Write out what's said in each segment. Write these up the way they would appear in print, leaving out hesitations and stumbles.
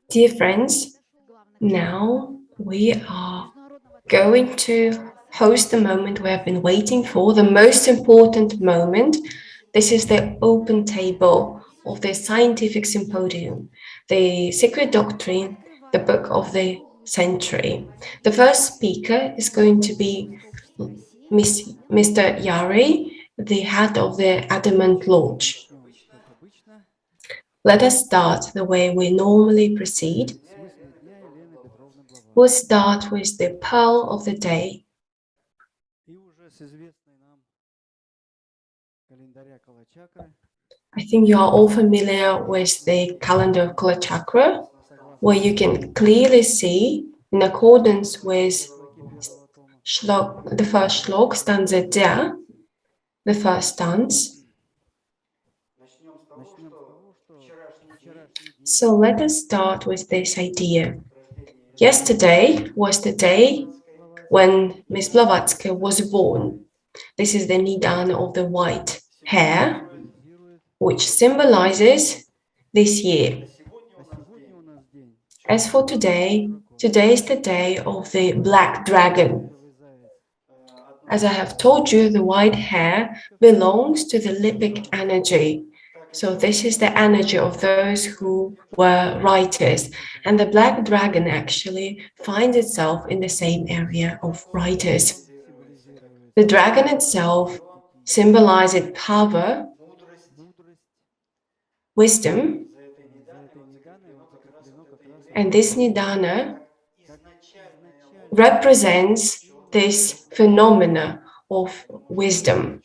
Dear friends, now we are going to host the moment we have been waiting for, the most important moment. This is the open table of the scientific symposium, the Secret Doctrine, the book of the century. The first speaker is going to be Mr. Yariy, the head of the Adamant Lodge. Let us start the way we normally proceed. We'll start with the pearl of the day. I think you are all familiar with the calendar of Kala Chakra, where you can clearly see, in accordance with the first shlok, Stanza Dzian, the first stance. So let us start with this idea. Yesterday was the day when Miss Blavatsky was born. This is the Nidan of the white hair, which symbolizes this year. As for today, today is the day of the black dragon. As I have told you, the white hair belongs to the lipic energy. So this is the energy of those who were writers. And the black dragon actually finds itself in the same area of writers. The dragon itself symbolizes power, wisdom, and this Nidana represents this phenomena of wisdom,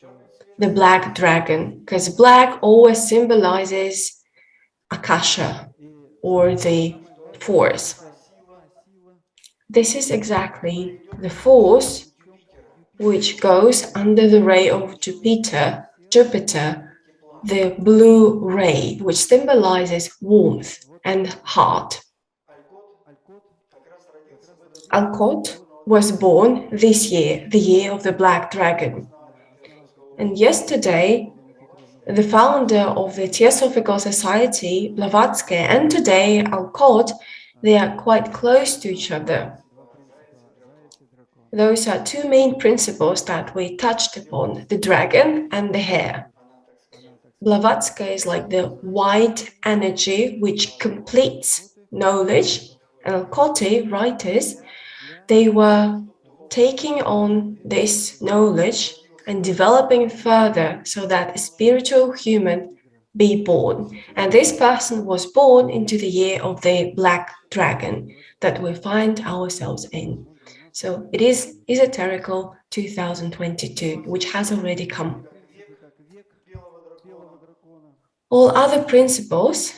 the black dragon, because black always symbolizes Akasha, or the force. This is exactly the force which goes under the ray of Jupiter, the blue ray, which symbolizes warmth and heart. Alcott was born this year, the year of the black dragon. And yesterday, the founder of the Theosophical Society, Blavatsky, and today Alcott, they are quite close to each other. Those are two main principles that we touched upon, the dragon and the hare. Blavatsky is like the white energy which completes knowledge, and Alcotti writers, they were taking on this knowledge and developing further so that a spiritual human be born. And this person was born into the year of the black dragon that we find ourselves in. So it is esoterical 2022, which has already come. All other principles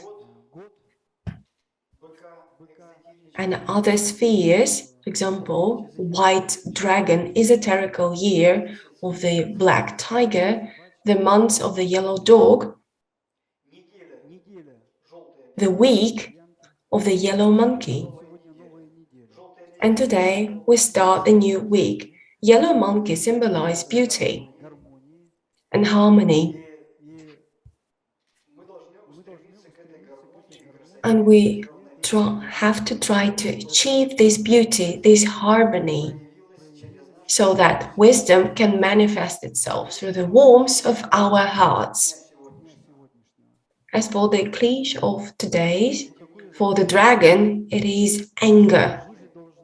and other spheres, for example, white dragon, esoterical year of the black tiger, the months of the yellow dog, the week of the yellow monkey. And today we start a new week. Yellow monkey symbolizes beauty and harmony. And we have to try to achieve this beauty, this harmony, so that wisdom can manifest itself through the warmth of our hearts. As for the cliche of today, for the dragon, it is anger,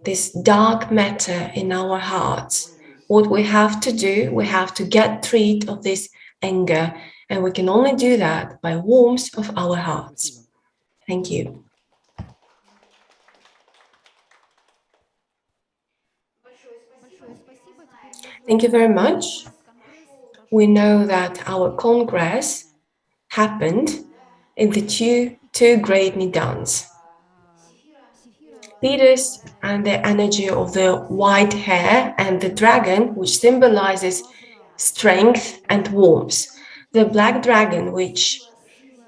this dark matter in our hearts. What we have to do, we have to get rid of this anger, and we can only do that by warmth of our hearts. Thank you. Thank you very much. We know that our Congress happened in the two great Nidans. Leaders and the energy of the white hair and the dragon, which symbolizes strength and warmth. The black dragon, which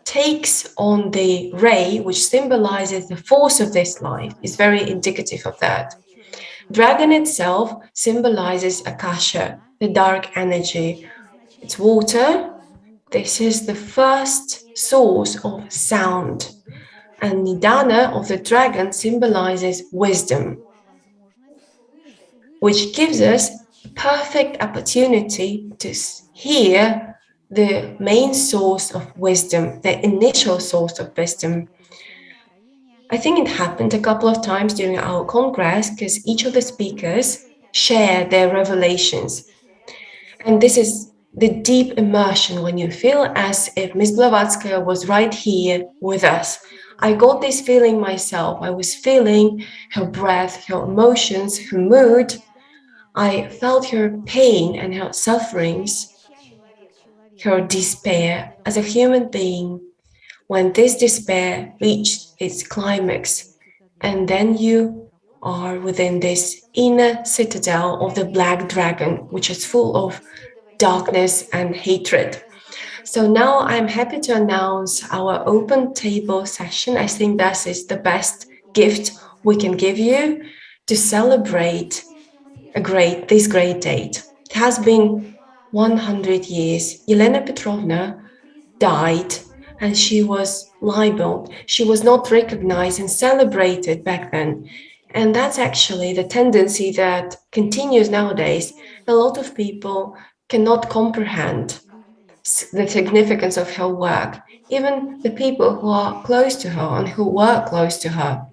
takes on the ray, which symbolizes the force of this life, is very indicative of that. Dragon itself symbolizes Akasha, the dark energy. It's water. This is the first source of sound. And Nidana of the dragon symbolizes wisdom, which gives us a perfect opportunity to hear the main source of wisdom, the initial source of wisdom. I think it happened a couple of times during our congress because each of the speakers share their revelations. And this is the deep immersion when you feel as if Miss Blavatsky was right here with us. I got this feeling myself. I was feeling her breath, her emotions, her mood. I felt her pain and her sufferings, her despair as a human being. When this despair reached its climax, and then you are within this inner citadel of the black dragon, which is full of darkness and hatred. So now I'm happy to announce our open table session. I think this is the best gift we can give you to celebrate this great date. It has been 100 years. Elena Petrovna died and she was libeled. She was not recognized and celebrated back then. And that's actually the tendency that continues nowadays. A lot of people cannot comprehend the significance of her work, even the people who are close to her and who were close to her.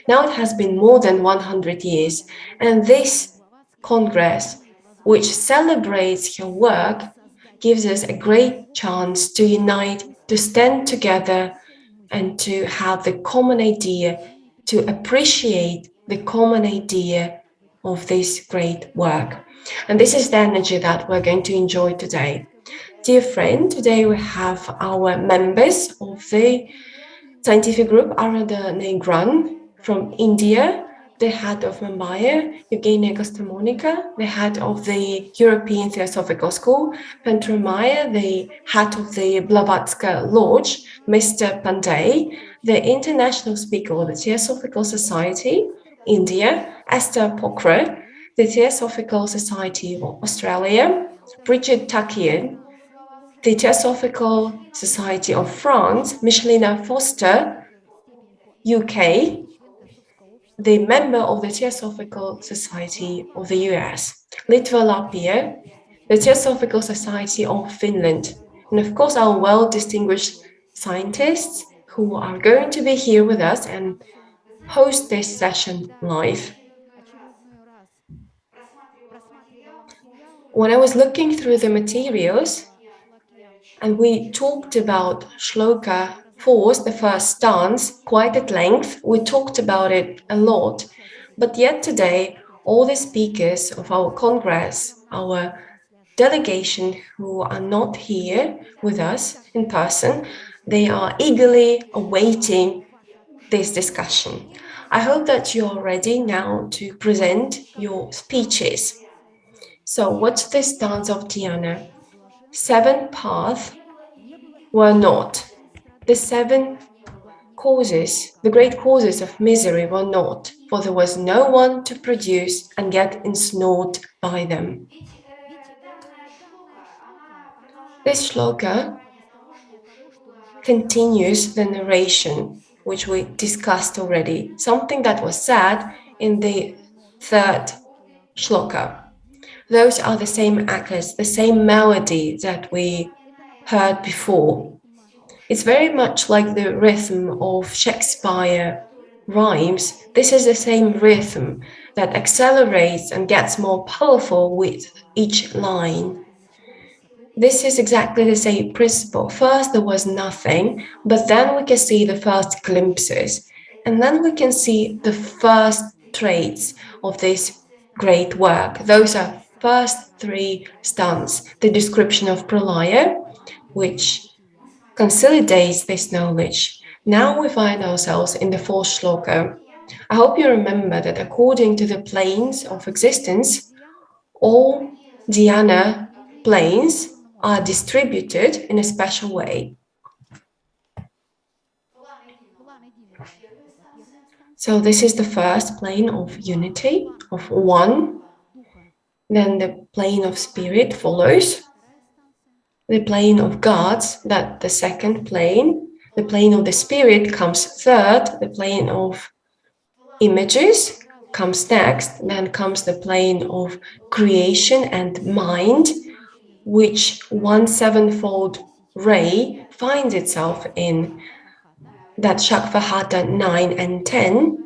Now it has been more than 100 years, and this Congress, which celebrates her work, gives us a great chance to unite, to stand together, and to have the common idea, to appreciate the common idea of this great work. And this is the energy that we're going to enjoy today. Dear friend, today we have our members of the scientific group, Arada Negran from India, the head of Mumbai, Eugenia Costamonica, the head of the European Theosophical School, Pentramaya, the head of the Blavatsky Lodge, Mr. Pandey, the international speaker of the Theosophical Society, India, Esther Pokra, the Theosophical Society of Australia, Bridget Takian, the Theosophical Society of France, Michelina Foster, UK, the member of the Theosophical Society of the US, Litva Lapia, the Theosophical Society of Finland, and of course our well-distinguished scientists who are going to be here with us and host this session live. When I was looking through the materials, and we talked about Shloka 4, the first stance, quite at length. We talked about it a lot. But yet today, all the speakers of our Congress, our delegation who are not here with us in person, they are eagerly awaiting this discussion. I hope that you're ready now to present your speeches. So what's the stance of Diana? 7 paths were not. The 7 causes, the great causes of misery were not, for there was no one to produce and get ensnared by them. This shloka continues the narration, which we discussed already, something that was said in the 3rd shloka. Those are the same accords, the same melody that we heard before. It's very much like the rhythm of Shakespeare rhymes. This is the same rhythm that accelerates and gets more powerful with each line. This is exactly the same principle. First, there was nothing, but then we can see the first glimpses, and then we can see the first traits of this great work. Those are first 3 stanzas, the description of Pralaya, which consolidates this knowledge. Now we find ourselves in the 4th shloka. I hope you remember that according to the planes of existence, all dhyana planes are distributed in a special way. So this is the first plane of unity, of one. Then the plane of spirit follows. The plane of gods, that the second plane. The plane of the spirit comes third, the plane of images comes next, then comes the plane of creation and mind, which one sevenfold ray finds itself in, that Shakvahata 9 and 10.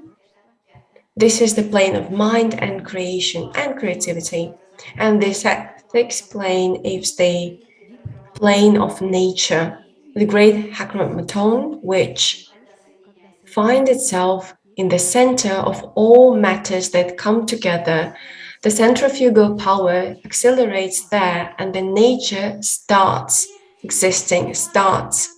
This is the plane of mind and creation and creativity. And the sixth plane is the plane of nature, the great Hakamaton, which finds itself in the center of all matters that come together. The centrifugal power accelerates there, and then nature starts existing, starts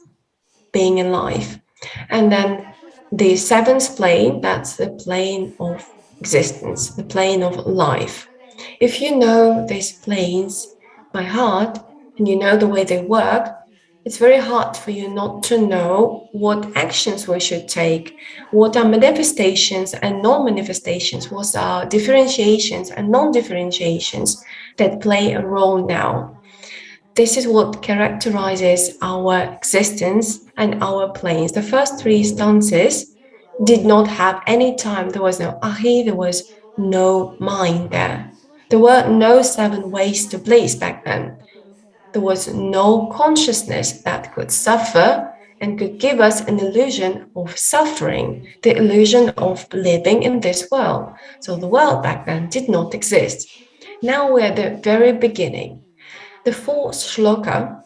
being alive. And then the seventh plane, that's the plane of existence, the plane of life. If you know these planes by heart and you know the way they work, it's very hard for you not to know what actions we should take, what are manifestations and non-manifestations, what are differentiations and non-differentiations that play a role now. This is what characterizes our existence and our planes. The first three stances did not have any time. There was no ahi, there was no mind there. There were no seven ways to bliss back then. There was no consciousness that could suffer and could give us an illusion of suffering, the illusion of living in this world. So the world back then did not exist. Now we're at the very beginning. The fourth shloka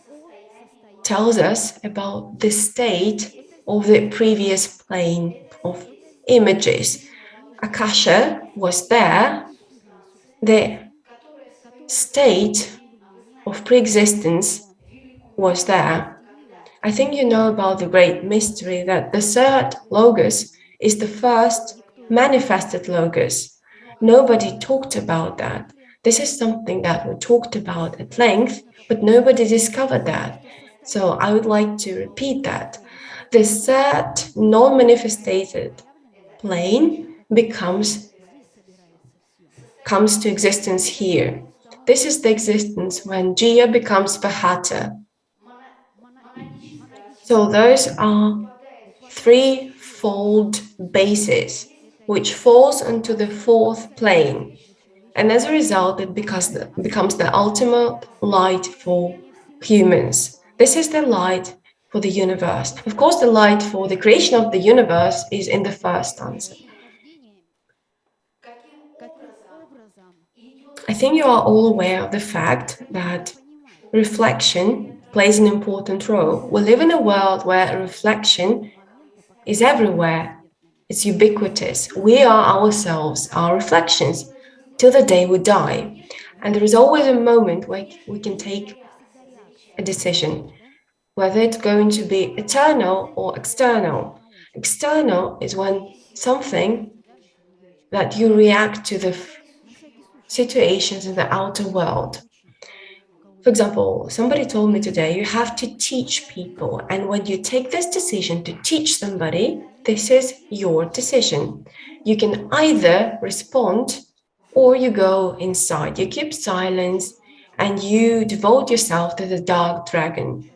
tells us about the state of the previous plane of images. Akasha was there, the state of pre-existence was there. I think you know about the great mystery that the third logos is the first manifested logos. Nobody talked about that. This is something that we talked about at length, but nobody discovered that. So I would like to repeat that. The third non-manifested plane comes to existence here. This is the existence when Jia becomes Vahata. So those are threefold bases, which falls into the fourth plane. And as a result, it becomes the ultimate light for humans. This is the light for the universe. Of course, the light for the creation of the universe is in the first stanza. I think you are all aware of the fact that reflection plays an important role. We live in a world where reflection is everywhere. It's ubiquitous. We are ourselves, our reflections, till the day we die. And there is always a moment where we can take a decision, whether it's going to be eternal or external. External is when something that you react to the situations in the outer world. For example, somebody told me today, you have to teach people. And when you take this decision to teach somebody, this is your decision. You can either respond or you go inside. You keep silence and you devote yourself to the dark dragon.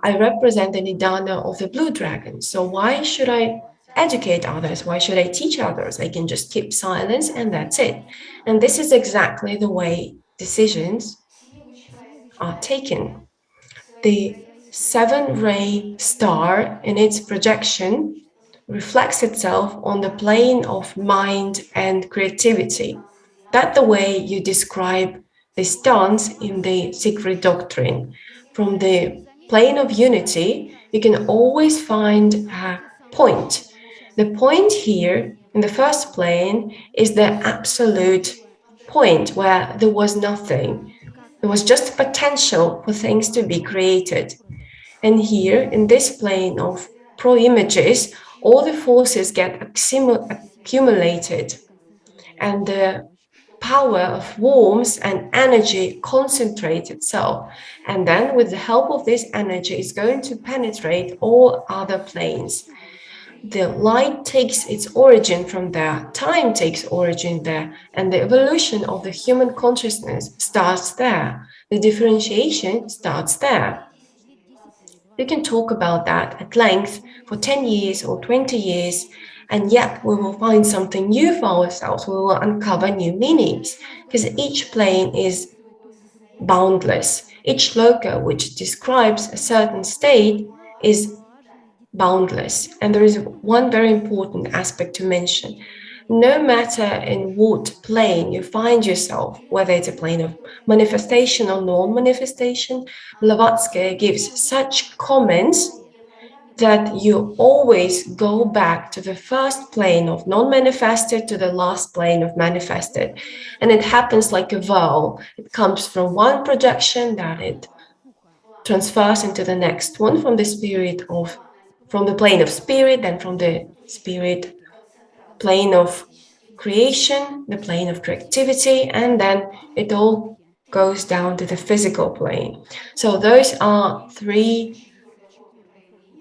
I represent the Nidana of the blue dragon. So why should I educate others? Why should I teach others? I can just keep silence and that's it. And this is exactly the way decisions are taken. The seven-ray star in its projection reflects itself on the plane of mind and creativity. That's the way you describe this dance in the Secret Doctrine. From the plane of unity, you can always find a point. The point here in the first plane is the absolute point where there was nothing. There was just potential for things to be created. And here, in this plane of pro-images, all the forces get accumulated. And the power of warmth and energy concentrates itself. And then, with the help of this energy, it's going to penetrate all other planes. The light takes its origin from there, time takes origin there, and the evolution of the human consciousness starts there. The differentiation starts there. You can talk about that at length for 10 years or 20 years, and yet we will find something new for ourselves. We will uncover new meanings, because each plane is boundless. Each sloka, which describes a certain state, is boundless. And there is one very important aspect to mention. No matter in what plane you find yourself, whether it's a plane of manifestation or non-manifestation, Blavatsky gives such comments that you always go back to the first plane of non-manifested to the last plane of manifested. And it happens like a whirl. It comes from one projection that it transfers into the next one from the plane of spirit, then from the spirit plane of creation, the plane of creativity, and then it all goes down to the physical plane. So those are three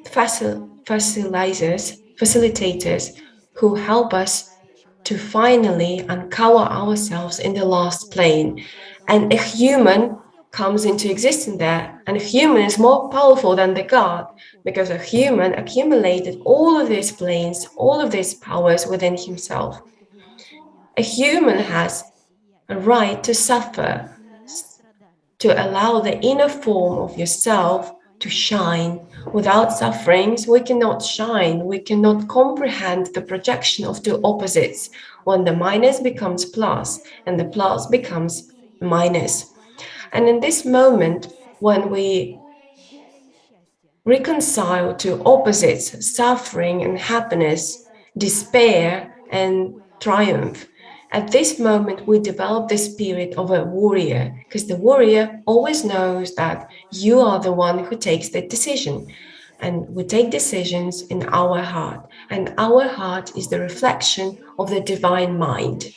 facilitators who help us to finally uncover ourselves in the last plane. And a human comes into existence there, and a human is more powerful than the God, because a human accumulated all of these planes, all of these powers within himself. A human has a right to suffer, to allow the inner form of yourself to shine. Without sufferings, we cannot shine. We cannot comprehend the projection of two opposites when the minus becomes plus and the plus becomes minus. And in this moment, when we reconcile to opposites, suffering and happiness, despair and triumph, at this moment, we develop the spirit of a warrior, because the warrior always knows that you are the one who takes the decision. And we take decisions in our heart, and our heart is the reflection of the divine mind.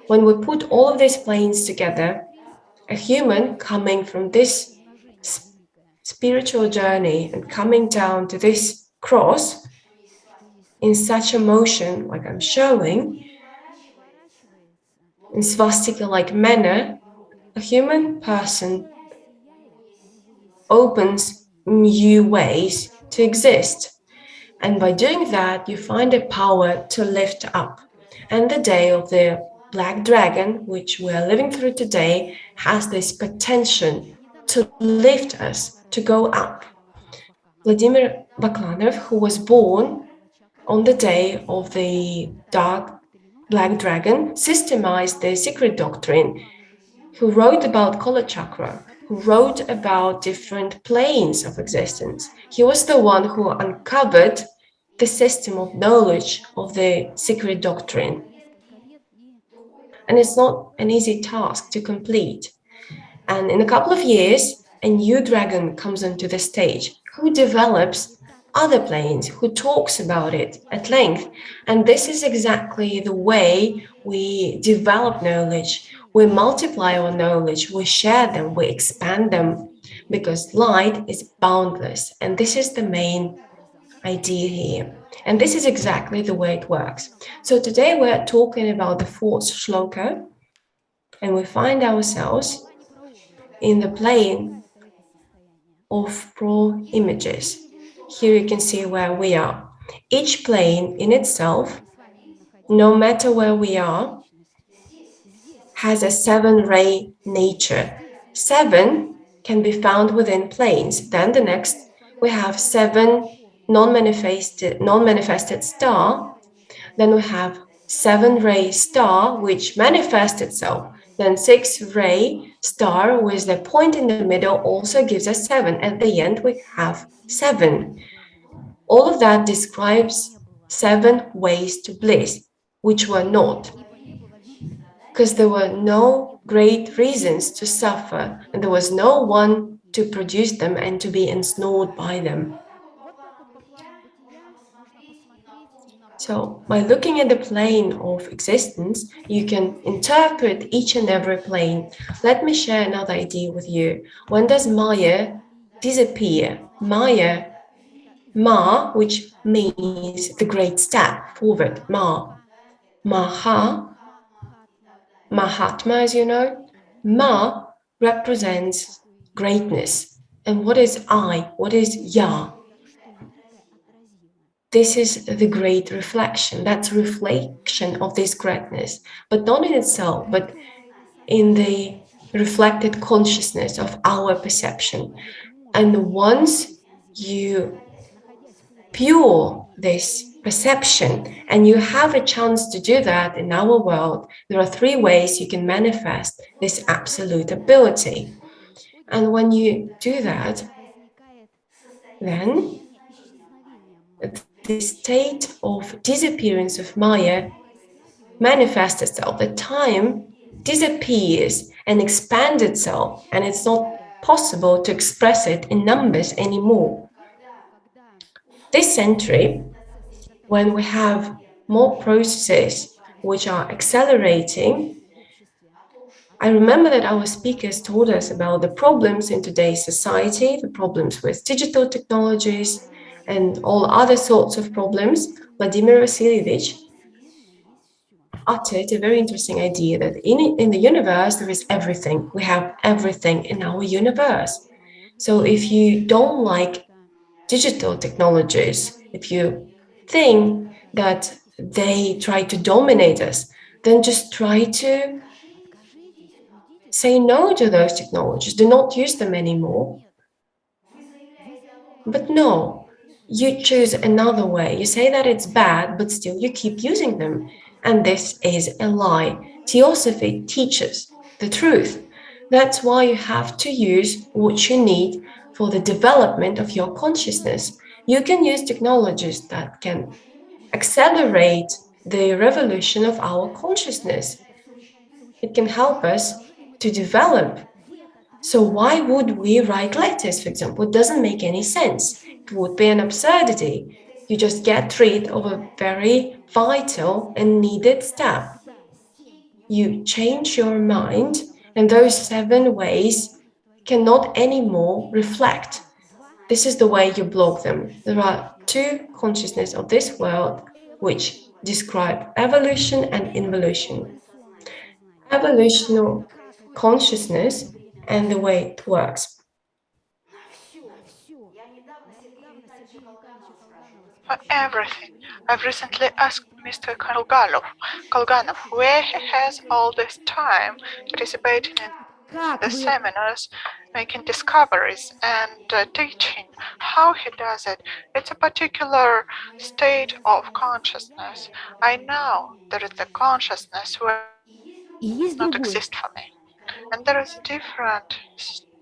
When we put all of these planes together, a human coming from this spiritual journey and coming down to this cross in such a motion, like I'm showing, in swastika-like manner, a human person opens new ways to exist. And by doing that, you find a power to lift up. And the day of the black dragon, which we are living through today, has this potential to lift us, to go up. Vladimir Baklanov, who was born on the day of the dark black dragon, systemized the secret doctrine, who wrote about Kala Chakra, who wrote about different planes of existence. He was the one who uncovered the system of knowledge of the secret doctrine. And it's not an easy task to complete. And in a couple of years, a new dragon comes onto the stage who develops other planes, who talks about it at length. And this is exactly the way we develop knowledge. We multiply our knowledge, we share them, we expand them, because light is boundless. And this is the main idea here. And this is exactly the way it works. So today we're talking about the fourth sloka, and we find ourselves in the plane of pro images. Here you can see where we are. Each plane in itself, no matter where we are, has a 7-ray nature. 7 can be found within planes. Then the next, we have 7 non-manifested star. Then we have 7-ray star, which manifests itself. Then 6-ray star with the point in the middle also gives us 7. At the end, we have 7. All of that describes 7 ways to bliss, which were not, because there were no great reasons to suffer, and there was no one to produce them and to be ensnared by them. So by looking at the plane of existence, you can interpret each and every plane. Let me share another idea with you. When does Maya disappear? Maya, Ma, which means the great step forward, Ma. Maha, Mahatma, as you know. Ma represents greatness. And what is I? What is Ya? This is the great reflection. That's reflection of this greatness, but not in itself, but in the reflected consciousness of our perception. And once you pure this perception and you have a chance to do that in our world, there are three ways you can manifest this absolute ability. And when you do that, then the state of disappearance of Maya manifests itself. The time disappears and expands itself, and it's not possible to express it in numbers anymore. This century, when we have more processes which are accelerating, I remember that our speakers told us about the problems in today's society, the problems with digital technologies, and all other sorts of problems. Vladimir Vasilyevich uttered a very interesting idea that in the universe there is everything. We have everything in our universe. So if you don't like digital technologies, if you think that they try to dominate us, then just try to say no to those technologies. Do not use them anymore. But no, you choose another way. You say that it's bad, but still you keep using them. And this is a lie. Theosophy teaches the truth. That's why you have to use what you need for the development of your consciousness. You can use technologies that can accelerate the revolution of our consciousness. It can help us to develop. So why would we write letters, for example? It doesn't make any sense. It would be an absurdity. You just get rid of a very vital and needed step. You change your mind, and those 7 ways cannot anymore reflect. This is the way you block them. There are 2 consciousness of this world which describe evolution and involution. Evolutional consciousness and the way it works. For everything. I've recently asked Mr. Kolganov where he has all this time participating in the seminars, making discoveries and teaching. How he does it? It's a particular state of consciousness. I know there is a consciousness where it does not exist for me. And there is a different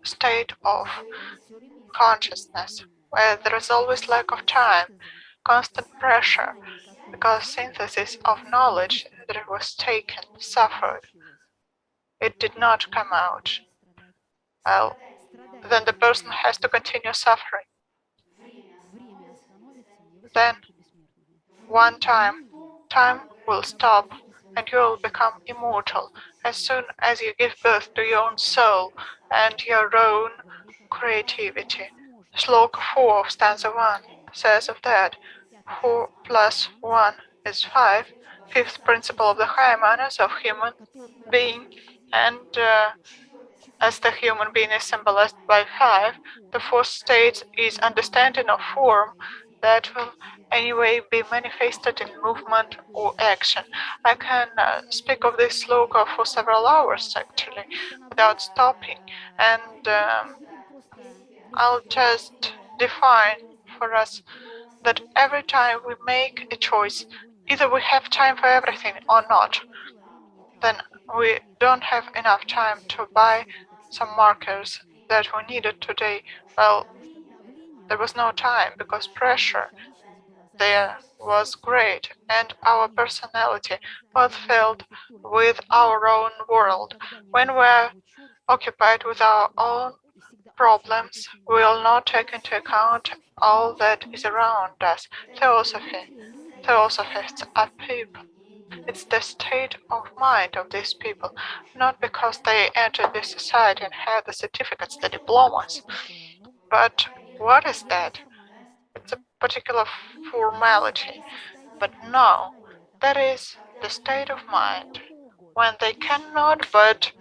state of consciousness where there is always lack of time, constant pressure, because synthesis of knowledge that was taken suffered. It did not come out. Well, then the person has to continue suffering. Then, one time will stop and you will become immortal as soon as you give birth to your own soul and your own creativity. Sloka 4 of Stanza 1 says of that 4 plus 1 is 5, fifth principle of the higher manners of human being, and as the human being is symbolized by 5, the fourth state is understanding of form that will anyway be manifested in movement or action. I can speak of this sloka for several hours actually without stopping, and I'll just define for us that every time we make a choice, either we have time for everything or not, then we don't have enough time to buy some markers that we needed today. Well, there was no time because pressure there was great and our personality was filled with our own world. When we're occupied with our own problems, we will not take into account all that is around us. Theosophists are people. It's the state of mind of these people, not because they entered this society and have the certificates, the diplomas. But what is that? It's a particular formality. But no, that is the state of mind when they cannot but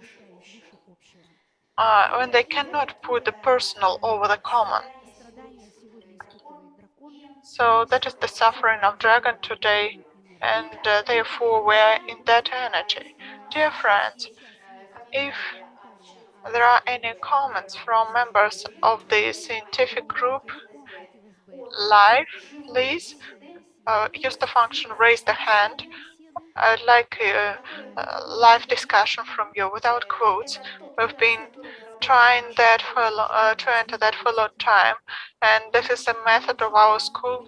when they cannot put the personal over the common. So that is the suffering of dragon today, and therefore we are in that energy. Dear friends, if there are any comments from members of the scientific group live, please use the function raise the hand. I'd like a live discussion from you without quotes. We've been trying that to enter that for a long time, and this is the method of our school.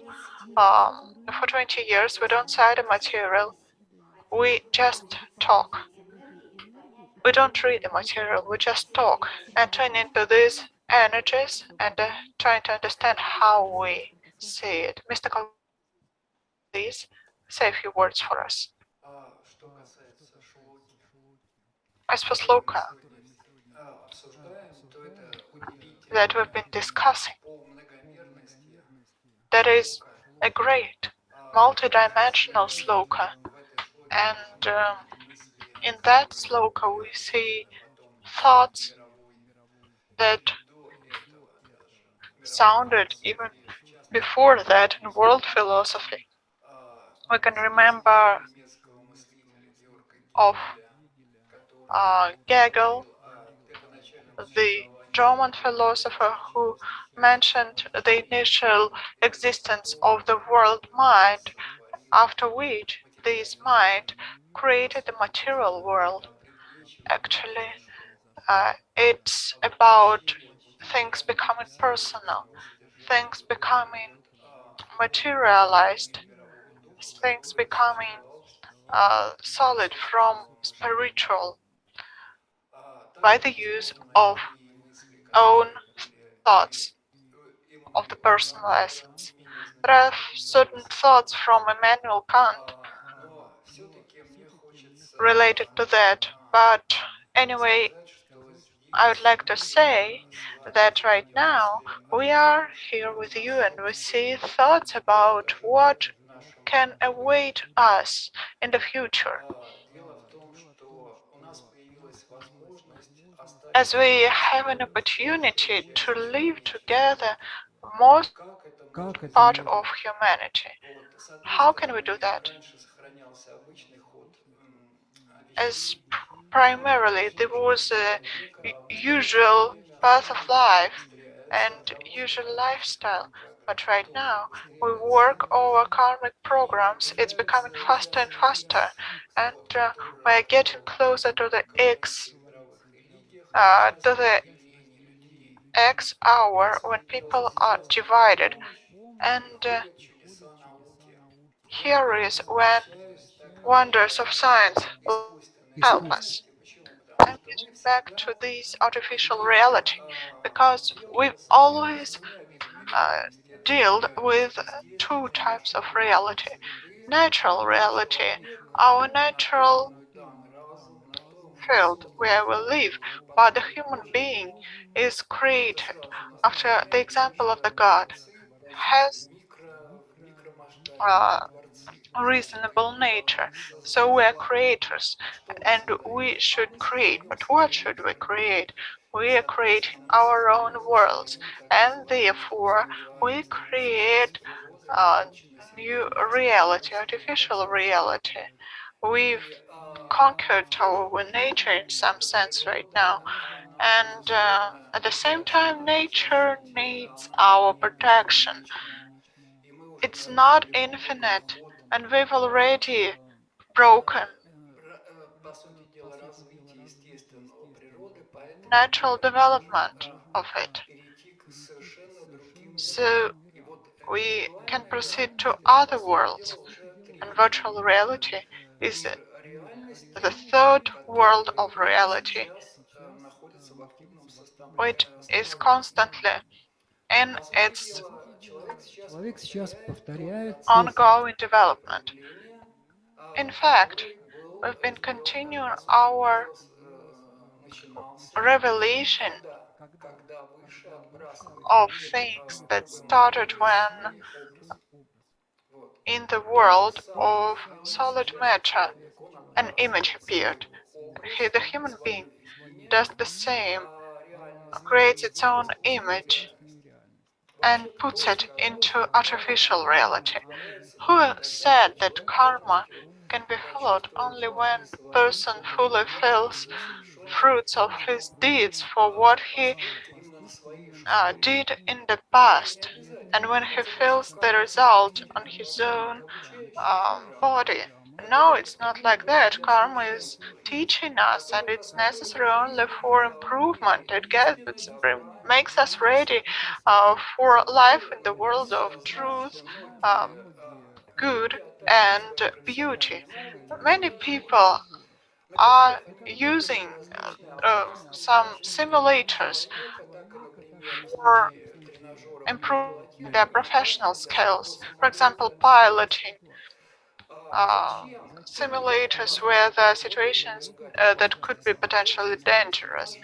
For 20 years, we don't cite the material. We just talk. We don't read the material. We just talk, entering into these energies and trying to understand how we see it. Mr. Gagarina, please say a few words for us. As for sloka that we've been discussing, that is a great multidimensional sloka, and in that sloka we see thoughts that sounded even before that in world philosophy. We can remember of Hegel, the German philosopher who mentioned the initial existence of the world mind, after which this mind created the material world. Actually, it's about things becoming personal, things becoming materialized, things becoming solid from spiritual by the use of own thoughts of the personal essence. There are certain thoughts from Immanuel Kant related to that, but anyway, I would like to say that right now we are here with you and we see thoughts about what can await us in the future. As we have an opportunity to live together, most part of humanity. How can we do that? As primarily there was a usual path of life and usual lifestyle, but right now we work over karmic programs. It's becoming faster and faster, and we're getting closer to the X hour when people are divided, and here is when wonders of science will help us. I'm getting back to this artificial reality because we've always uh, dealt with two types of reality. Natural reality, our natural field where we live, but the human being is created after the example of the God, has uh, reasonable nature. So we are creators and we should create. But what should we create? We are creating our own worlds, and therefore we create a new reality, artificial reality. We've conquered our nature in some sense right now, and at the same time, nature needs our protection. It's not infinite, and we've already broken natural development of it. So we can proceed to other worlds, and virtual reality is the third world of reality, which is constantly in its ongoing development. In fact, we've been continuing our revelation of things that started when in the world of solid matter an image appeared. The human being does the same creates its own image and puts it into artificial reality. Who said that karma can be followed only when the person fully feels fruits of his deeds for what he did in the past, and when he feels the result on his own body? No, it's not like that. Karma is teaching us, and it's necessary only for improvement. It makes us ready for life in the world of truth, um, good, and beauty. Many people are using some simulators for improving their professional skills. For example, piloting uh, simulators where there are situations that could be potentially dangerous.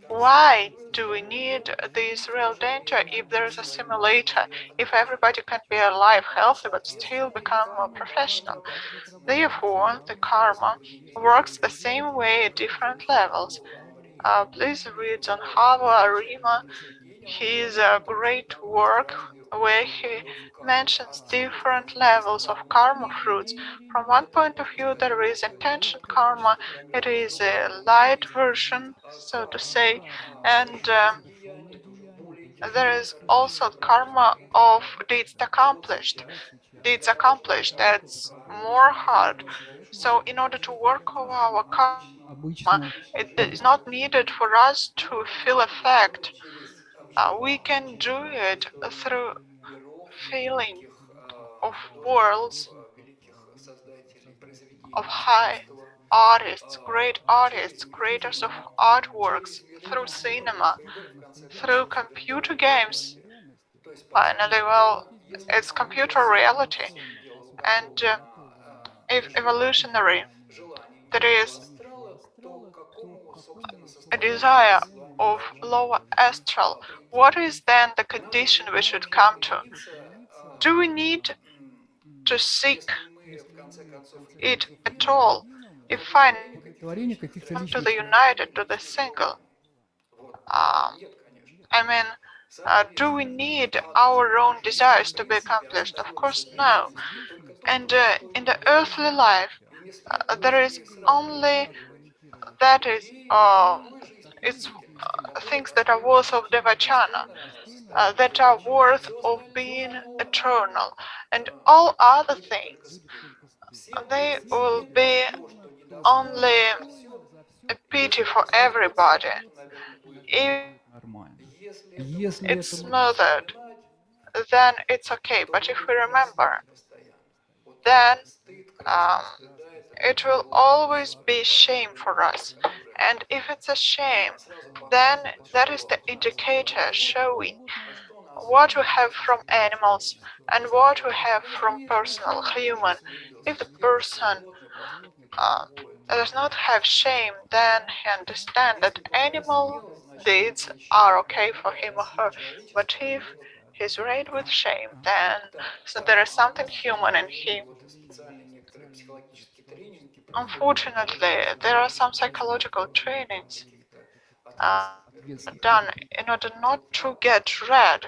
Why do we need this real danger if there is a simulator, if everybody can be alive, healthy, but still become more professional? Therefore, the karma works the same way at different levels. Please read on Arima his great work where he mentions different levels of karma fruits. From one point of view, there is intention karma, it is a light version, so to say, and there is also karma of deeds accomplished. Deeds accomplished, that's more hard. So, in order to work over our karma, it is not needed for us to feel effect. We can do it through feeling of worlds, of high artists, great artists, creators of artworks, through cinema, through computer games. Finally, well, it's computer reality, and if evolutionary, there is a desire of lower astral. What is then the condition we should come to? Do we need to seek it at all? If finally we come to the united, to the single, um, I mean, do we need our own desires to be accomplished? Of course, no. And in the earthly life, there is only that is it's things that are worth of devachana, that are worth of being eternal, and all other things they will be only a pity for everybody. If it's smothered, then it's okay. But if we remember, then um, it will always be shame for us. And if it's a shame, then that is the indicator showing what we have from animals and what we have from personal human. If the person uh, does not have shame, then he understands that animal deeds are okay for him or her. But if he's raised with shame, then so there is something human in him. Unfortunately, there are some psychological trainings done in order not to get red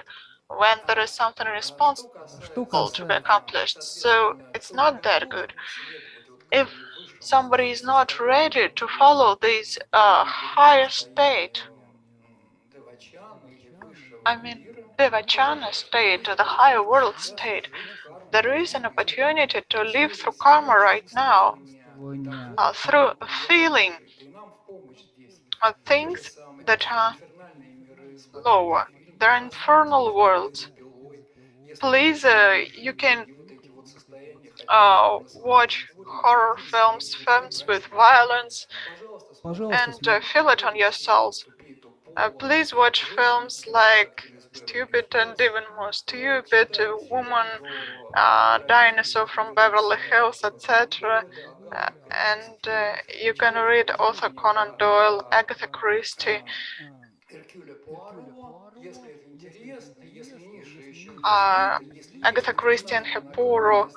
when there is something responsible to be accomplished. So it's not that good. If somebody is not ready to follow this higher state, I mean, Devachana state, the higher world state, there is an opportunity to live through karma right now, through feeling things that are lower. They're infernal worlds. Please, you can watch horror films, films with violence, and feel it on yourselves. Please watch films like Stupid and Even More Stupid, Woman, Dinosaur from Beverly Hills, etc. And you can read author Conan Doyle, Agatha Christie, uh, Agatha Christie and her Poirot.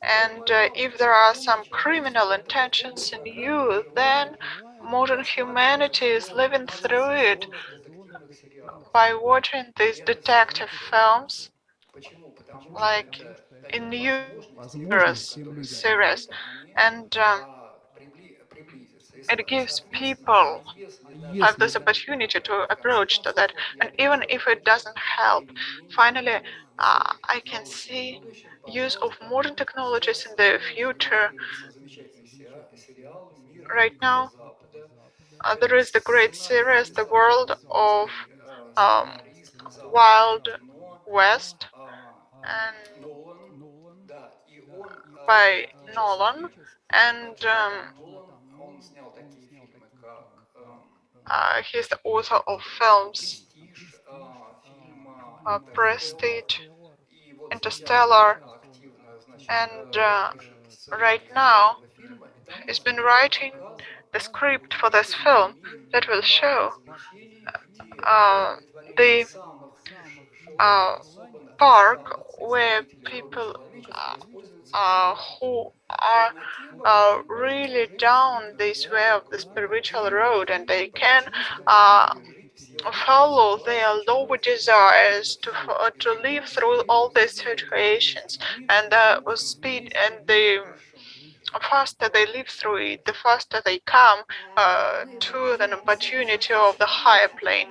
And if there are some criminal intentions in you, then modern humanity is living through it. by watching these detective films, like in numerous series, and it gives people have this opportunity to approach to that, and even if it doesn't help, finally I can see use of modern technologies in the future. Right now there is the great series The World of um, Wild West, and by Nolan, and he's the author of films Prestige, Interstellar, and right now he's been writing the script for this film that will show the uh, park where people who are really down this way of the spiritual road, and they can follow their lower desires to live through all these situations, and with speed, and the faster they live through it, the faster they come to an opportunity of the higher plane.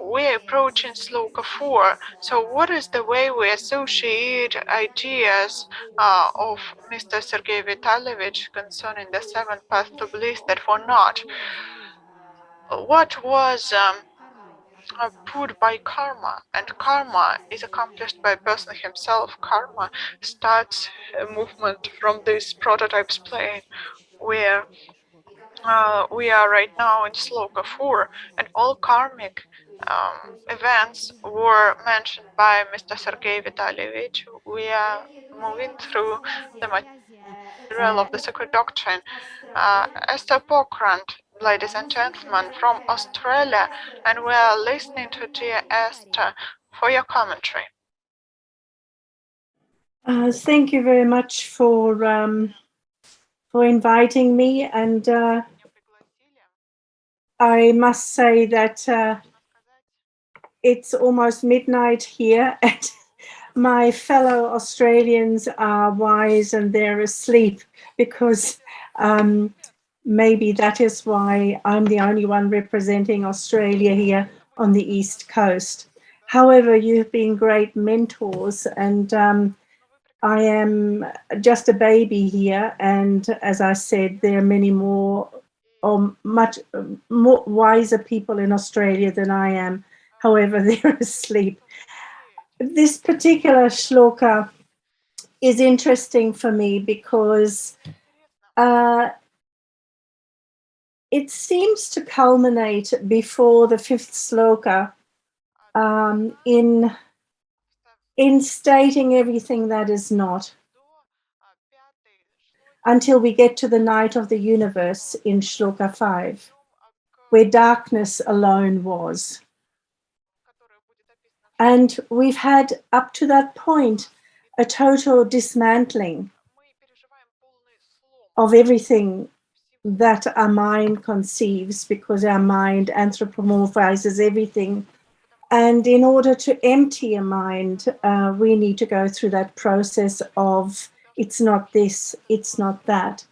We're approaching sloka 4. So what is the way we associate ideas of Mr. Sergei Vitalyevich concerning the seventh path to bliss that were not? What was put by karma, and karma is accomplished by a person himself. Karma starts a movement from this prototypes plane where we are right now in sloka 4, and all karmic events were mentioned by Mr. Sergei Vitalyevich. We are moving through the material of the Secret Doctrine. Esther Pokrant, ladies and gentlemen, from Australia, and we are listening to dear Esther for your commentary. Thank you very much for inviting me, and I must say that it's almost midnight here, and my fellow Australians are wise and they're asleep, because maybe that is why I'm the only one representing Australia here on the East Coast. However, you've been great mentors, and I am just a baby here, and as I said, there are many more or much more wiser people in Australia than I am. However, they're asleep. This particular shloka is interesting for me because it seems to culminate before the fifth sloka in stating everything that is not, until we get to the night of the universe in shloka 5, where darkness alone was. And we've had up to that point a total dismantling of everything that our mind conceives, because our mind anthropomorphizes everything. And in order to empty a mind, we need to go through that process of it's not this, it's not that.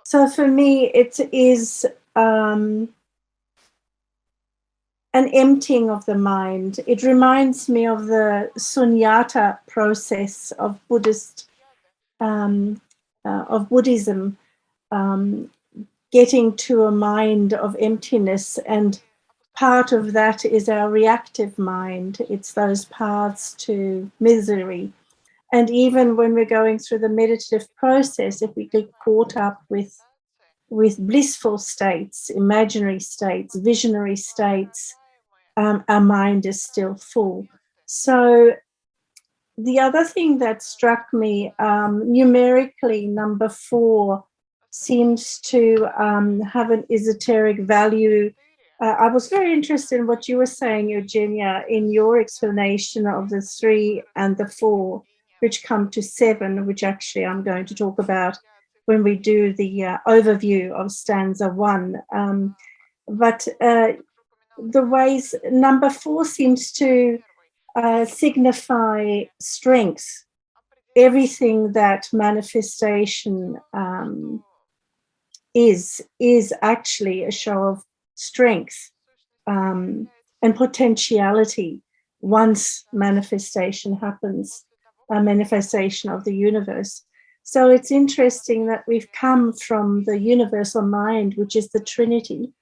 So for me, it is an emptying of the mind. It reminds me of the sunyata process of Buddhism, getting to a mind of emptiness, and part of that is our reactive mind. It's those paths to misery. And even when we're going through the meditative process, if we get caught up with blissful states, imaginary states, visionary states, our mind is still full. So the other thing that struck me, numerically, number 4 seems to have an esoteric value. I was very interested in what you were saying, Eugenia, in your explanation of the 3 and the 4, which come to 7, which actually I'm going to talk about when we do the overview of stanza 1. But the ways number 4 seems to signify strength. Everything that manifestation is actually a show of strength and potentiality once manifestation happens, a manifestation of the universe. So it's interesting that we've come from the universal mind, which is the Trinity,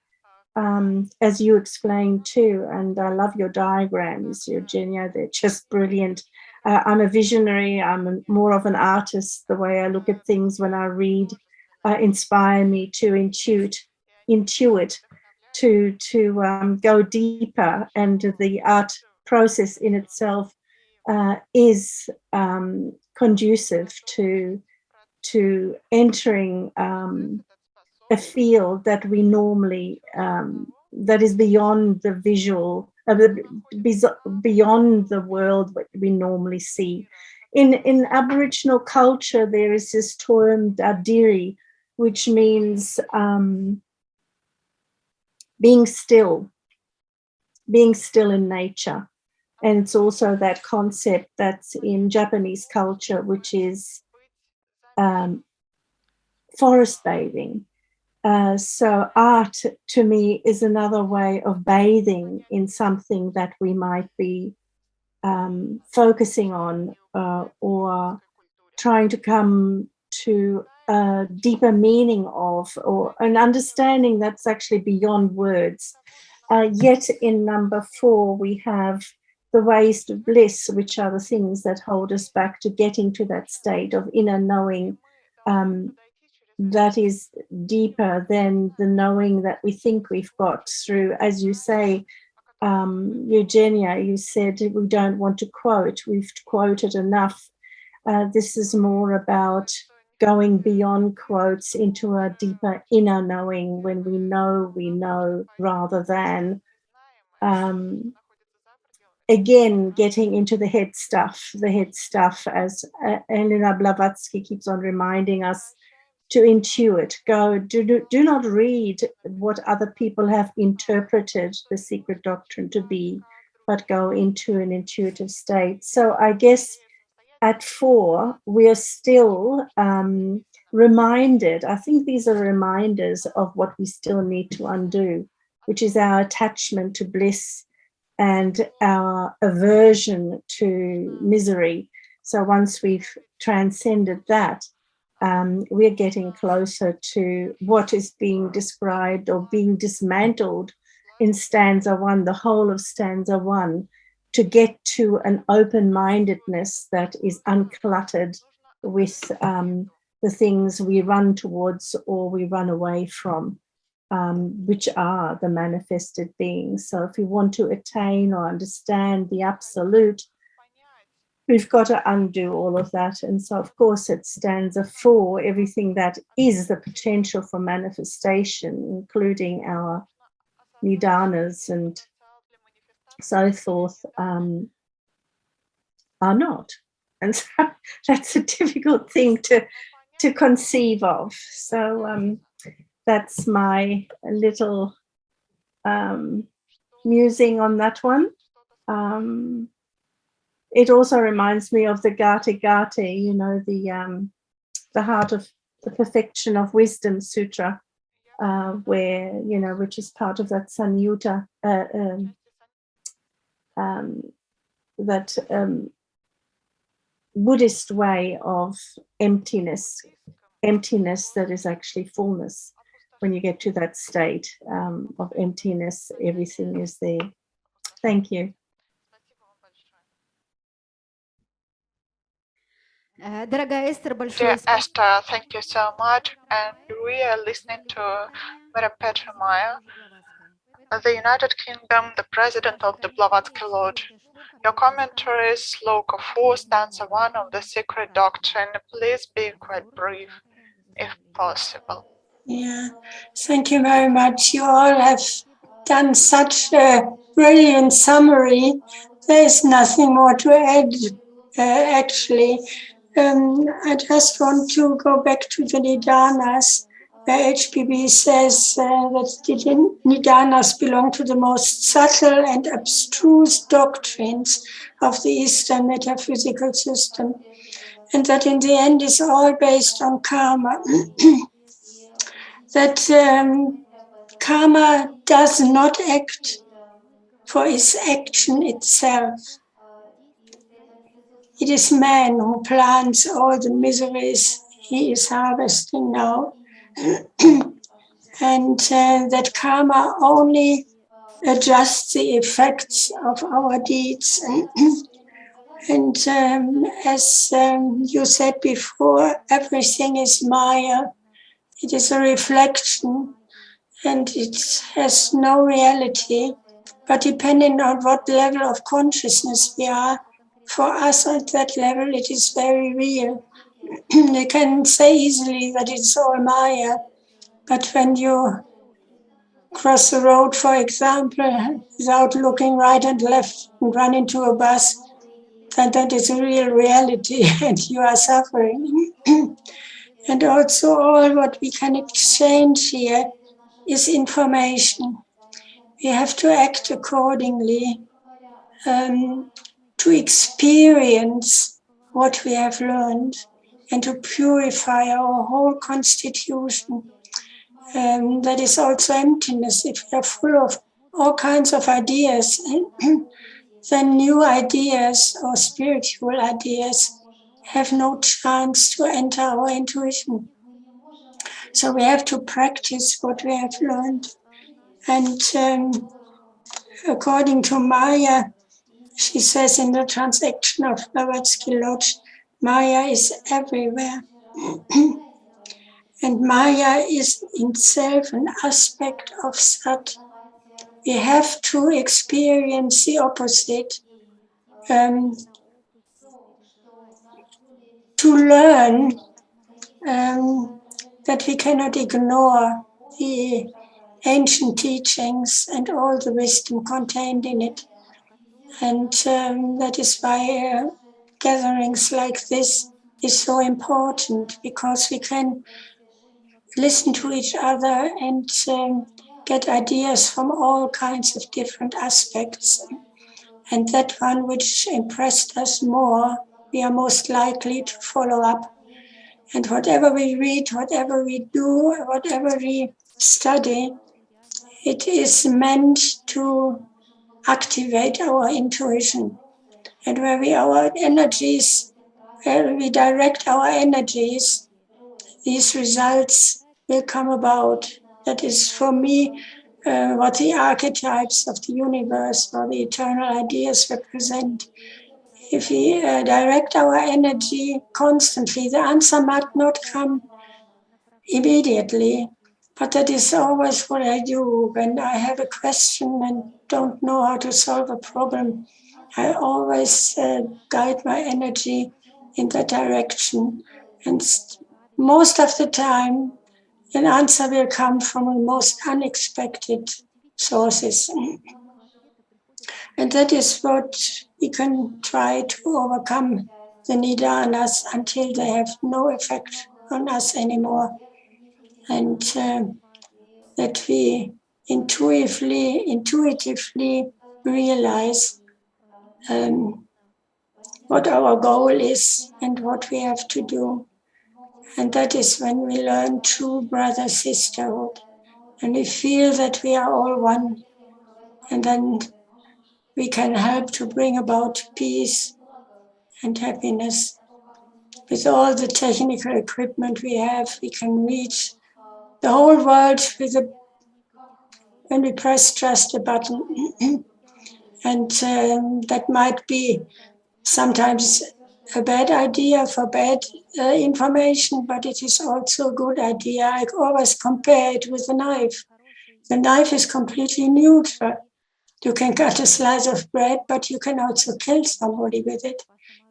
as you explained too. And I love your diagrams, Eugenia, they're just brilliant. I'm a visionary, I'm more of an artist. The way I look at things when I read inspire me to intuit, to go deeper, and the art process in itself is conducive to entering a field that we normally that is beyond the visual, beyond the world that we normally see. In Aboriginal culture, there is this term Yariy, which means being still in nature. And it's also that concept that's in Japanese culture, which is forest bathing. So art, to me, is another way of bathing in something that we might be focusing on or trying to come to a deeper meaning of, or an understanding that's actually beyond words. Yet in number 4, we have the ways to bliss, which are the things that hold us back to getting to that state of inner knowing that is deeper than the knowing that we think we've got through, as you say, Eugenia, you said we don't want to quote, we've quoted enough. This is more about going beyond quotes into a deeper inner knowing, when we know, rather than again getting into the head stuff, as Elena Blavatsky keeps on reminding us, to intuit. Do not read what other people have interpreted the secret doctrine to be, but go into an intuitive state. So I guess at 4, we are still reminded, I think these are reminders of what we still need to undo, which is our attachment to bliss and our aversion to misery. So once we've transcended that, we're getting closer to what is being described or being dismantled in stanza 1, the whole of stanza 1, to get to an open-mindedness that is uncluttered with the things we run towards or we run away from, which are the manifested beings. So if we want to attain or understand the absolute, we've got to undo all of that. And so, of course, it stanza 4, everything that is the potential for manifestation, including our nidanas and so forth, are not. And so that's a difficult thing to conceive of. So that's my little musing on that one. It also reminds me of the Gate Gate, you know, the Heart of the Perfection of Wisdom Sutra, where, you know, which is part of that Sanyutta, that Buddhist way of emptiness that is actually fullness. When you get to that state of emptiness, everything is there. Thank you. Dear Esther, thank you so much. And we are listening to Mary Petra Maya, the United Kingdom, the president of the Blavatsky Lodge. Your commentary is sloka 4, stanza 1 of The Secret Doctrine. Please be quite brief, if possible. Yeah, thank you very much. You all have done such a brilliant summary. There's nothing more to add, actually. I just want to go back to the Nidanas. where HPB says that the Nidanas belong to the most subtle and abstruse doctrines of the Eastern metaphysical system, and that in the end is all based on karma. That karma does not act for its action itself. It is man who plants all the miseries he is harvesting now. And that karma only adjusts the effects of our deeds. And as you said before, everything is Maya. It is a reflection and it has no reality. But depending on what level of consciousness we are, for us at that level, it is very real. You can say easily that it's all Maya, but when you cross the road, for example, without looking right and left and run into a bus, then that is a real reality and you are suffering. And also all what we can exchange here is information. We have to act accordingly to experience what we have learned and to purify our whole constitution. That is also emptiness. If we are full of all kinds of ideas, then new ideas or spiritual ideas have no chance to enter our intuition. So we have to practice what we have learned. And according to Maya, she says in the transaction of Blavatsky Lodge, Maya is everywhere. And Maya is itself an aspect of Sat. We have to experience the opposite to learn that we cannot ignore the ancient teachings and all the wisdom contained in it. And that is why gatherings like this is so important, because we can listen to each other and get ideas from all kinds of different aspects. And that one which impressed us more, we are most likely to follow up. And whatever we read, whatever we do, whatever we study, it is meant to activate our intuition. And where we direct our energies, these results will come about. That is for me what the archetypes of the universe or the eternal ideas represent. If we direct our energy constantly, the answer might not come immediately, but that is always what I do when I have a question and don't know how to solve a problem. I always guide my energy in that direction. And most of the time, an answer will come from the most unexpected sources. And that is what we can try to overcome the nidanas until they have no effect on us anymore. And that we intuitively realize what our goal is and what we have to do. And that is when we learn true brother-sisterhood. And we feel that we are all one. And then we can help to bring about peace and happiness. With all the technical equipment we have, we can reach the whole world when we press just a button. And that might be sometimes a bad idea for bad information, but it is also a good idea. I always compare it with a knife. The knife is completely neutral. You can cut a slice of bread, but you can also kill somebody with it.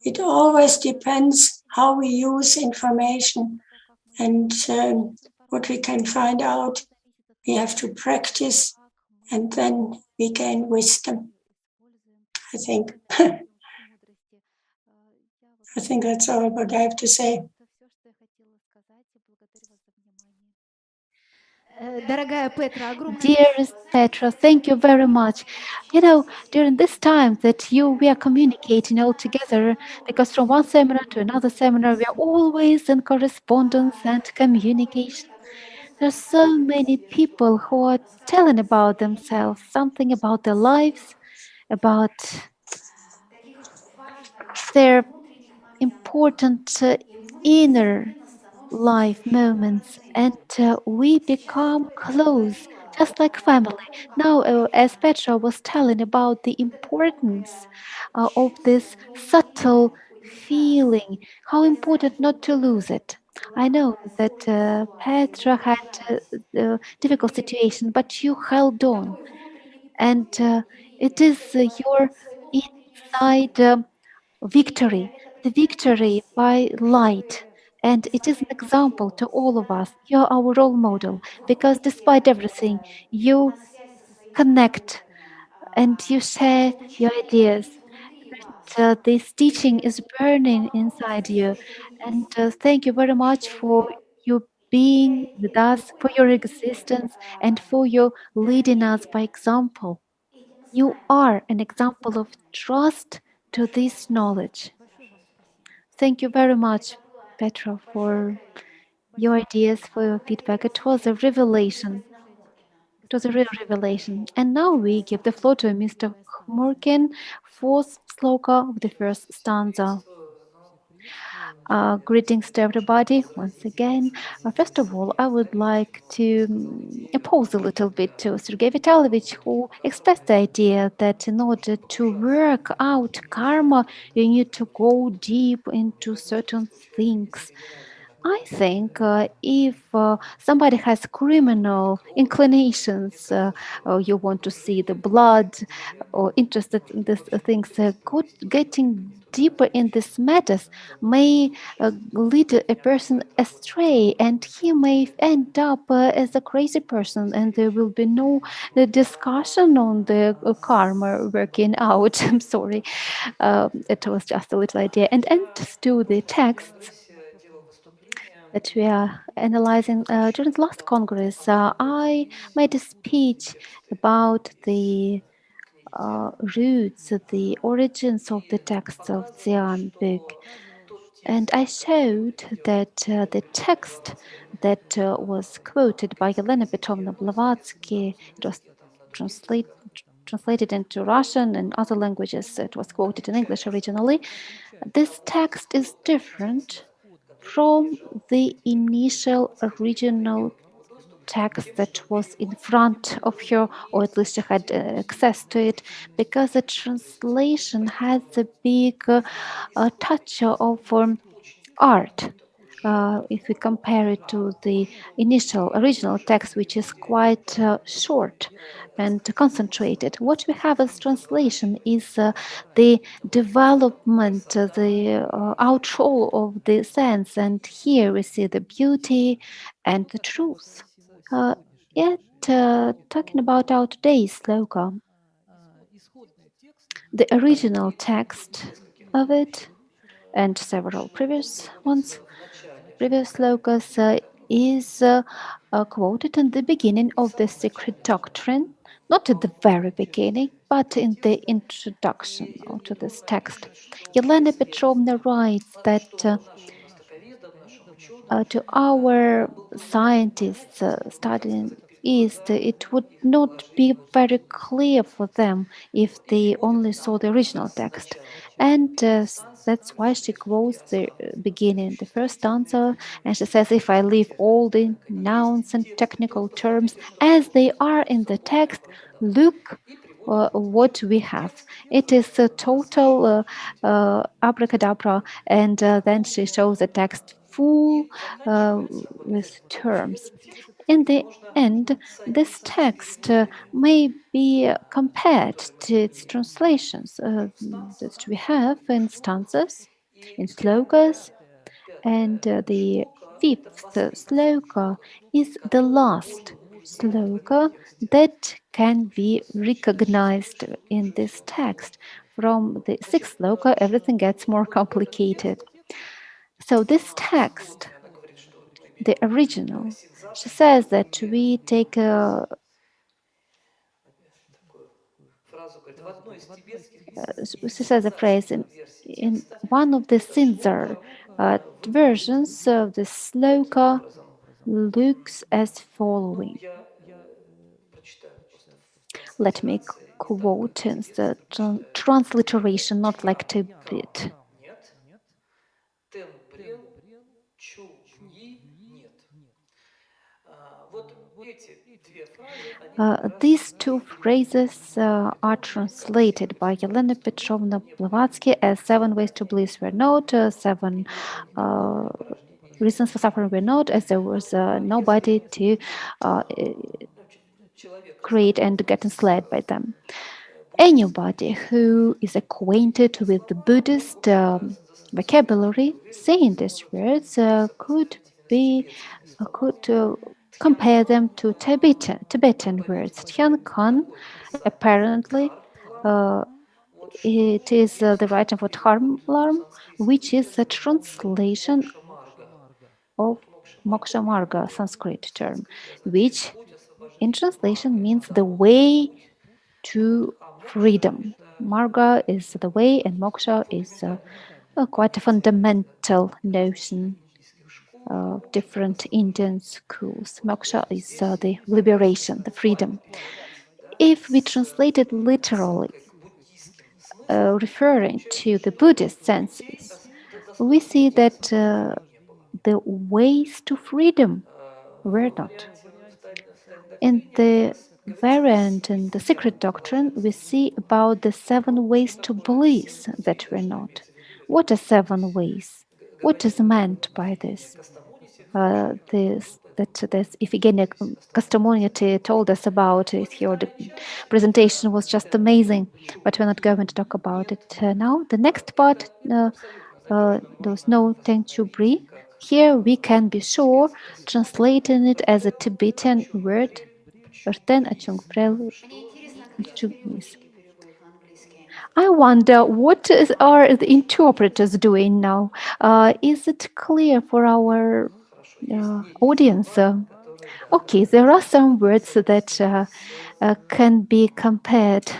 It always depends how we use information and what we can find out. We have to practice and then we gain wisdom, I think. I think that's all what I have to say. Dearest Petra, thank you very much. You know, during this time that we are communicating all together, because from one seminar to another seminar, we are always in correspondence and communication. There are so many people who are telling about themselves, something about their lives, about their important inner life moments, and we become close, just like family. Now, as Petra was telling about the importance of this subtle feeling, how important not to lose it. I know that Petra had a difficult situation, but you held on, and it is your inside victory, the victory by light. And it is an example to all of us. You're our role model because despite everything, you connect and you share your ideas. This teaching is burning inside you. And thank you very much for you being with us, for your existence, and for your leading us by example. You are an example of trust to this knowledge. Thank you very much, Petra, for your ideas, for your feedback. It was a revelation. It was a real revelation. And now we give the floor to Mr. Khmurkin, fourth sloka of the first stanza. Greetings to everybody once again. First of all, I would like to oppose a little bit to Sergei Vitalyevich, who expressed the idea that in order to work out karma, you need to go deep into certain things. I think if somebody has criminal inclinations, or you want to see the blood, or interested in these things, getting deeper in these matters may lead a person astray, and he may end up as a crazy person, and there will be no discussion on the karma working out. I'm sorry, it was just a little idea. And to the texts that we are analyzing during the last Congress, I made a speech about the roots, the origins of the texts of Dzian book. And I showed that the text that was quoted by Elena Petrovna Blavatsky, it was translated into Russian and other languages. It was quoted in English originally. This text is different from the initial original text that was in front of her, or at least she had access to it, because the translation has a big touch of art. If we compare it to the initial original text, which is quite short and concentrated, what we have as translation is the development, the outflow of the sense, and here we see the beauty and the truth. Uh, Yet, talking about our today's sloka, the original text of it and several previous ones, previous slokas, is quoted in the beginning of the Secret Doctrine, not at the very beginning, but in the introduction to this text. Yelena Petrovna writes that to our scientists studying East, it would not be very clear for them if they only saw the original text. And that's why she quotes the beginning, the first stanza, and she says, if I leave all the nouns and technical terms as they are in the text, look what we have. It is a total abracadabra, and then she shows the text full with terms. In the end, this text may be compared to its translations that we have in stanzas, in slokas, and the fifth sloka is the last sloka that can be recognized in this text. From the sixth sloka, everything gets more complicated. So this text the original. She says that we take she says a phrase in one of the Sinzar versions of the sloka looks as following. Let me quote in the transliteration, not like to bit. These two phrases are translated by Yelena Petrovna Blavatsky as seven ways to bliss were not, seven reasons for suffering were not, as there was nobody to create and get enslaved by them. Anybody who is acquainted with the Buddhist vocabulary, saying these words could compare them to Tibetan words. Tian Kan, apparently, uh, it is the writing for Dharma, which is a translation of Moksha Marga, Sanskrit term, which in translation means the way to freedom. Marga is the way, and moksha is quite a fundamental notion of different Indian schools. Moksha is the liberation, the freedom. If we translate it literally, referring to the Buddhist senses, we see that the ways to freedom were not. In the variant in the Secret Doctrine, we see about the seven ways to bliss that were not. What are seven ways? What is meant by this? This Iphigenia Kastamoniati told us about it here. The presentation was just amazing, but we're not going to talk about it now. The next part, there was no Tengchubri. Here we can be sure translating it as a Tibetan word. I wonder are the interpreters doing now? Is it clear for our audience? Okay, there are some words that can be compared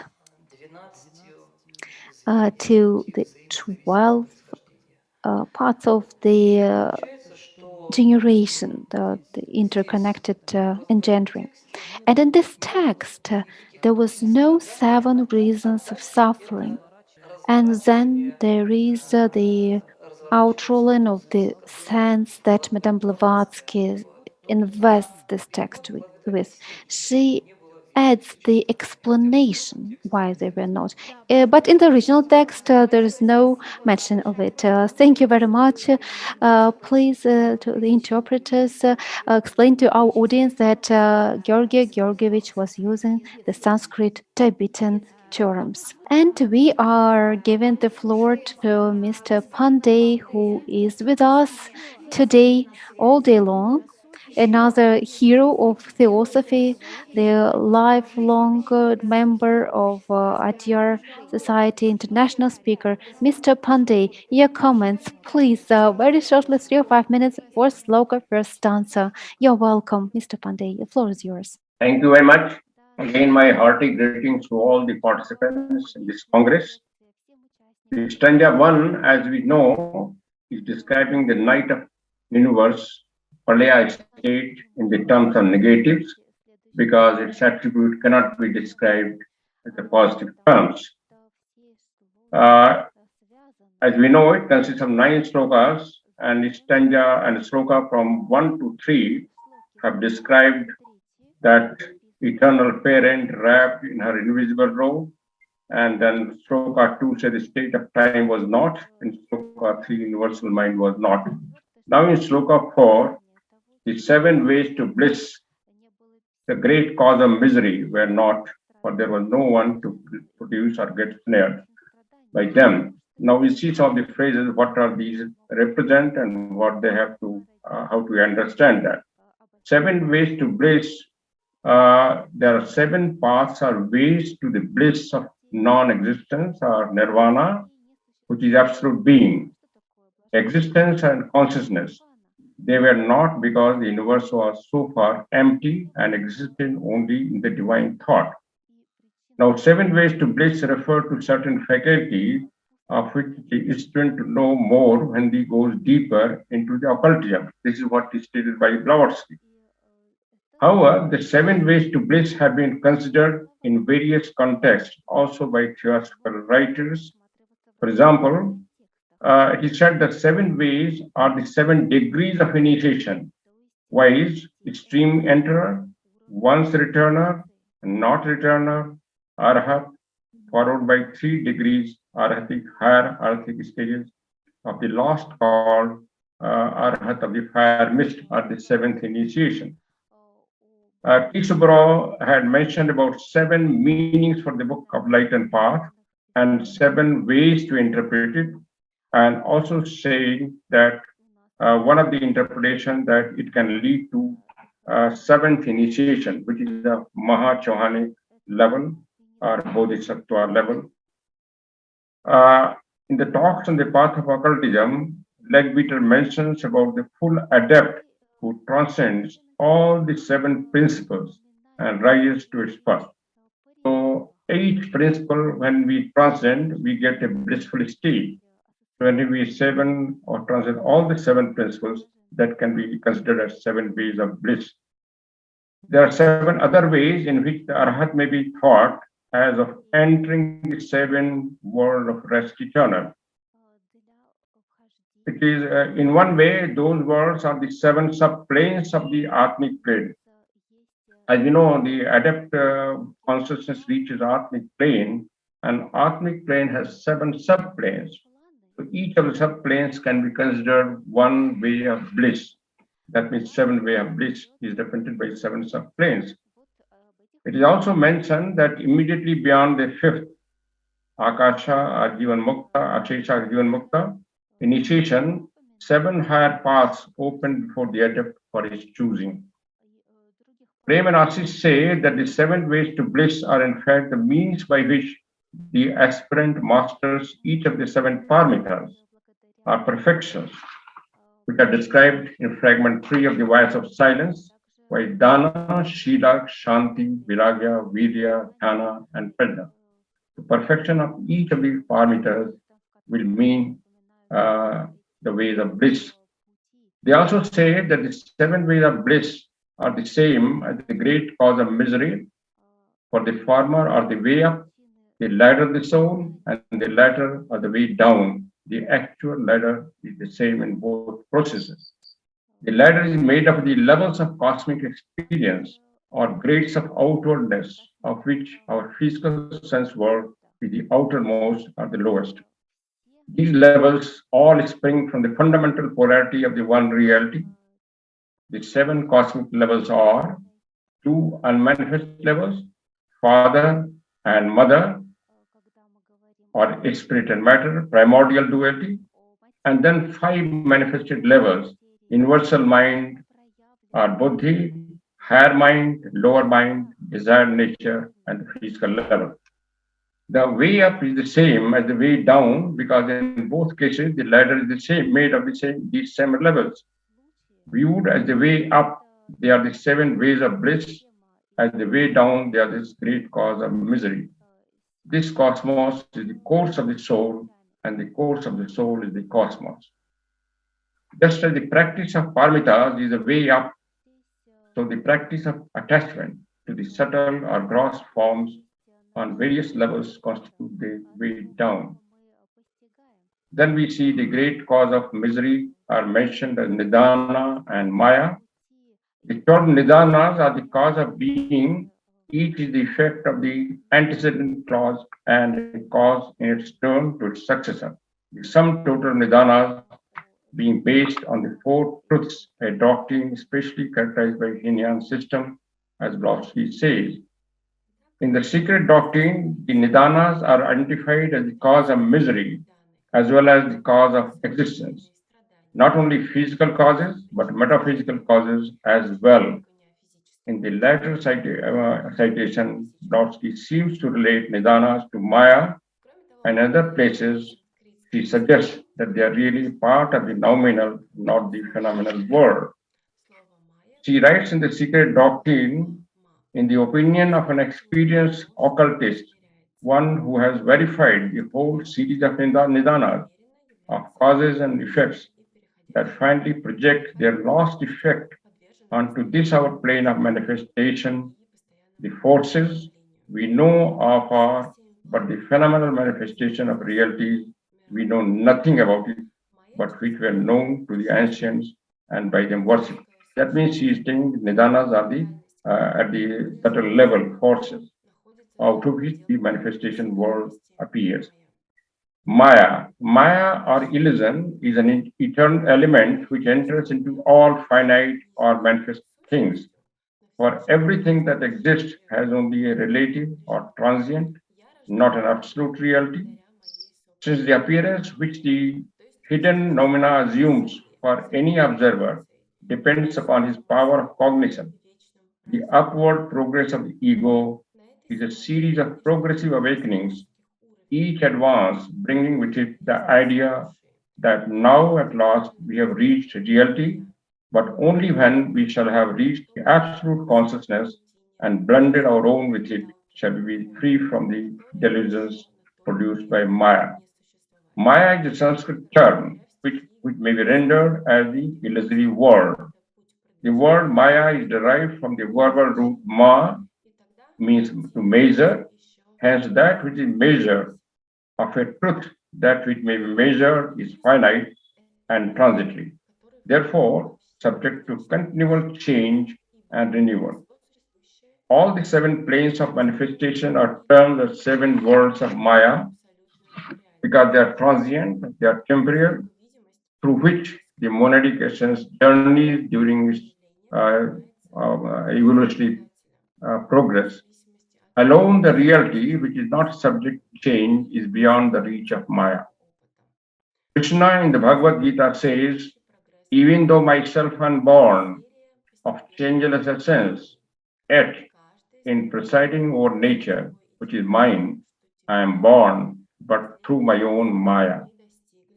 to the 12 parts of the generation, the interconnected engendering. And in this text, there was no seven reasons of suffering. And then there is the outrolling of the sense that Madame Blavatsky invests this text with. She adds the explanation why they were not. But in the original text, there is no mention of it. Thank you very much. Please, to the interpreters, explain to our audience that Georgy Georgievich was using the Sanskrit Tibetan terms. And we are giving the floor to Mr. Pandey, who is with us today all day long. Another hero of Theosophy, the lifelong member of ITR Society, international speaker, Mr. Pandey. Your comments, please, very shortly, 3 or 5 minutes, first sloka, first stanza. You're welcome, Mr. Pandey. The floor is yours. Thank you very much. Again, my hearty greetings to all the participants in this Congress. The Stanza I, as we know, is describing the night of universe, Pralaya state, in the terms of negatives, because its attribute cannot be described in the positive terms. As we know, it consists of 9 slokas, and the stanza and sloka from 1 to 3 have described that eternal parent wrapped in her invisible robe, and then sloka 2 said the state of time was not, and sloka 3 universal mind was not. Now in sloka 4, the 7 ways to bliss, the great cause of misery, were not, for there was no one to produce or get snared by them. Now we see some of the phrases, what are these represent and what they have to, how to understand that. 7 ways to bliss, there are 7 paths or ways to the bliss of non-existence or nirvana, which is absolute being, existence and consciousness. They were not, because the universe was so far empty and existed only in the divine thought. Now, seven ways to bliss refer to certain faculties of which the student to know more when he goes deeper into the occultism. This is what is stated by Blavatsky. However, the seven ways to bliss have been considered in various contexts, also by theosophical writers. For example, it is said that seven ways are the seven degrees of initiation: wise, extreme enterer, once returner, not returner, arhat, followed by 3 degrees arhatic, higher arhatic stages of the last called arhat of the fire mist, or the seventh initiation. Tisubro had mentioned about seven meanings for the book of Light and Path and seven ways to interpret it, and also saying that one of the interpretation that it can lead to seventh initiation, which is a Maha Chohani level or Bodhisattva level. In the talks on the path of occultism, Leadbeater mentions about the full adept who transcends all the seven principles and rises to its first. So each principle, when we transcend, we get a blissful state. When we seven or transcend all the seven principles, that can be considered as seven ways of bliss. There are seven other ways in which the Arhat may be thought as of entering the seven world of rest eternal. It is, in one way, those worlds are the seven subplanes of the Atmic plane. As you know, the adept consciousness reaches Atmic plane, and Atmic plane has seven subplanes. So each of the subplanes can be considered one way of bliss. That means seven way of bliss is represented by seven subplanes. It is also mentioned that immediately beyond the fifth, Akasha or Jivan Mukta, Akshesha or Jivan Mukta, initiation, seven higher paths open before the adept for his choosing. Prem and Ashish say that the seven ways to bliss are in fact the means by which the aspirant masters each of the seven paramitas, or perfections, which are described in fragment 3 of the Voice of Silence, by Dana, Shila, Shanti, Viragya, Virya, Dhyana, and Prajna. The perfection of each of these paramitas will mean the ways of bliss. They also say that the seven ways of bliss are the same as the great cause of misery. For the former are the way up, the ladder of the soul, and the latter are the way down. The actual ladder is the same in both processes. The ladder is made of the levels of cosmic experience or grades of outwardness, of which our physical sense world is the outermost or the lowest. These levels all spring from the fundamental polarity of the one reality. The seven cosmic levels are two unmanifest levels, Father and Mother, or spirit and matter, primordial duality, and then five manifested levels, universal mind or buddhi, higher mind, lower mind, desired nature, and the physical level. The way up is the same as the way down because in both cases the ladder is the same, made of these same levels. Viewed as the way up, they are the seven ways of bliss. As the way down, they are this great cause of misery. This cosmos is the course of the soul, and the course of the soul is the cosmos. Just as the practice of paramitas is a way up, so the practice of attachment to the subtle or gross forms on various levels constitute the way down. Then we see the great cause of misery are mentioned as Nidana and Maya. The 12 Nidanas are the cause of being. Each is the effect of the antecedent clause and a cause in its turn to its successor. The sum total Nidanas being based on the four truths, a doctrine especially characterized by Hinayan system, as Blavatsky says. In the secret doctrine, the Nidanas are identified as the cause of misery as well as the cause of existence. Not only physical causes, but metaphysical causes as well. In the latter citation, Blavatsky seems to relate Nidanas to Maya and other places She suggests that they are really part of the nominal, not the phenomenal world. She writes in The Secret Doctrine, in the opinion of an experienced occultist, one who has verified the whole series of nidanas, of causes and effects that finally project their lost effect onto this our plane of manifestation, the forces we know of are but the phenomenal manifestation of reality we know nothing about it, but which were known to the ancients and by them worshipped. That means she is saying nidanas are the at the subtle level forces out of which the manifestation world appears. Maya or illusion is an eternal element which enters into all finite or manifest things. For everything that exists has only a relative or transient, not an absolute reality. Since the appearance which the hidden nomina assumes for any observer depends upon his power of cognition, the upward progress of the ego is a series of progressive awakenings, each advance bringing with it the idea that now at last we have reached reality, but only when we shall have reached the absolute consciousness and blended our own with it shall we be free from the delusions produced by Maya. Maya is a Sanskrit term which may be rendered as the illusory world. The word Maya is derived from the verbal root ma, means to measure, hence that which is measured of a truth that which may be measured is finite and transitory, therefore subject to continual change and renewal. All the seven planes of manifestation are termed the seven worlds of Maya because they are transient, they are temporal, through which the monadic essence journeys during its uh, evolutionary progress. Alone, the reality, which is not subject to change, is beyond the reach of Maya. Krishna in the Bhagavad Gita says, even though myself unborn, of changeless essence, yet in presiding over nature, which is mine, I am born, but through my own Maya,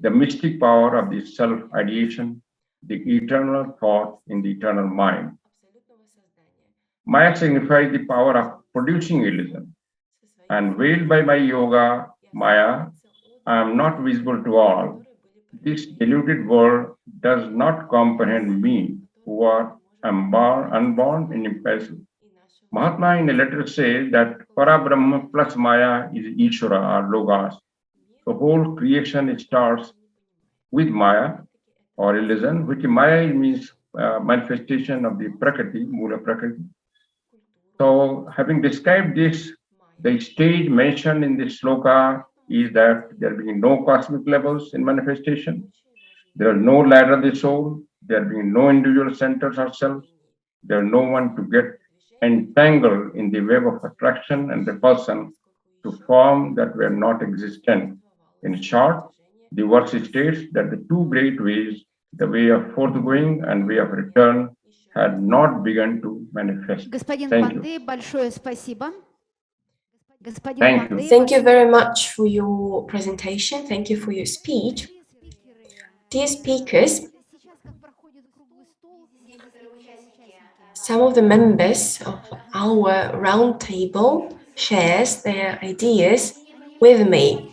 the mystic power of the self-ideation, the eternal thought in the eternal mind. Maya signifies the power of producing illusion, and veiled by my yoga, Maya, I am not visible to all. This deluded world does not comprehend me, who are unborn and impassive. Mahatma in a letter says that Parabrahma plus Maya is Ishvara or Logos. The whole creation starts with Maya or illusion, which Maya means manifestation of the Prakriti, Mula Prakriti. So, having described this, the stage mentioned in this sloka is that there being no cosmic levels in manifestation, there are no ladder of the soul, there being no individual centers or selves, there is no one to get entangled in the web of attraction and repulsion to form that were not existent. In short, the verse states that the two great ways, the way of forthgoing and way of return, had not begun to manifest. Господин Thank you. Панды, большое спасибо. Господин Thank you. Панды, Thank you very much for your presentation. Thank you for your speech. Dear speakers, some of the members of our roundtable shares their ideas with me.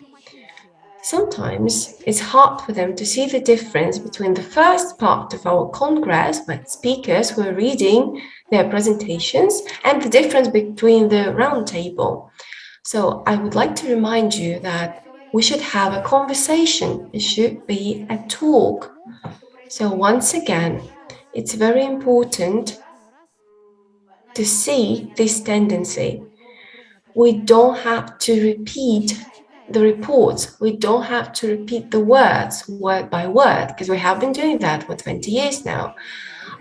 Sometimes it's hard for them to see the difference between the first part of our congress, where speakers were reading their presentations, and the difference between the roundtable. So I would like to remind you that we should have a conversation. It should be a talk. So once again, it's very important to see this tendency. We don't have to repeat the reports. We don't have to repeat the words word by word, because we have been doing that for 20 years now.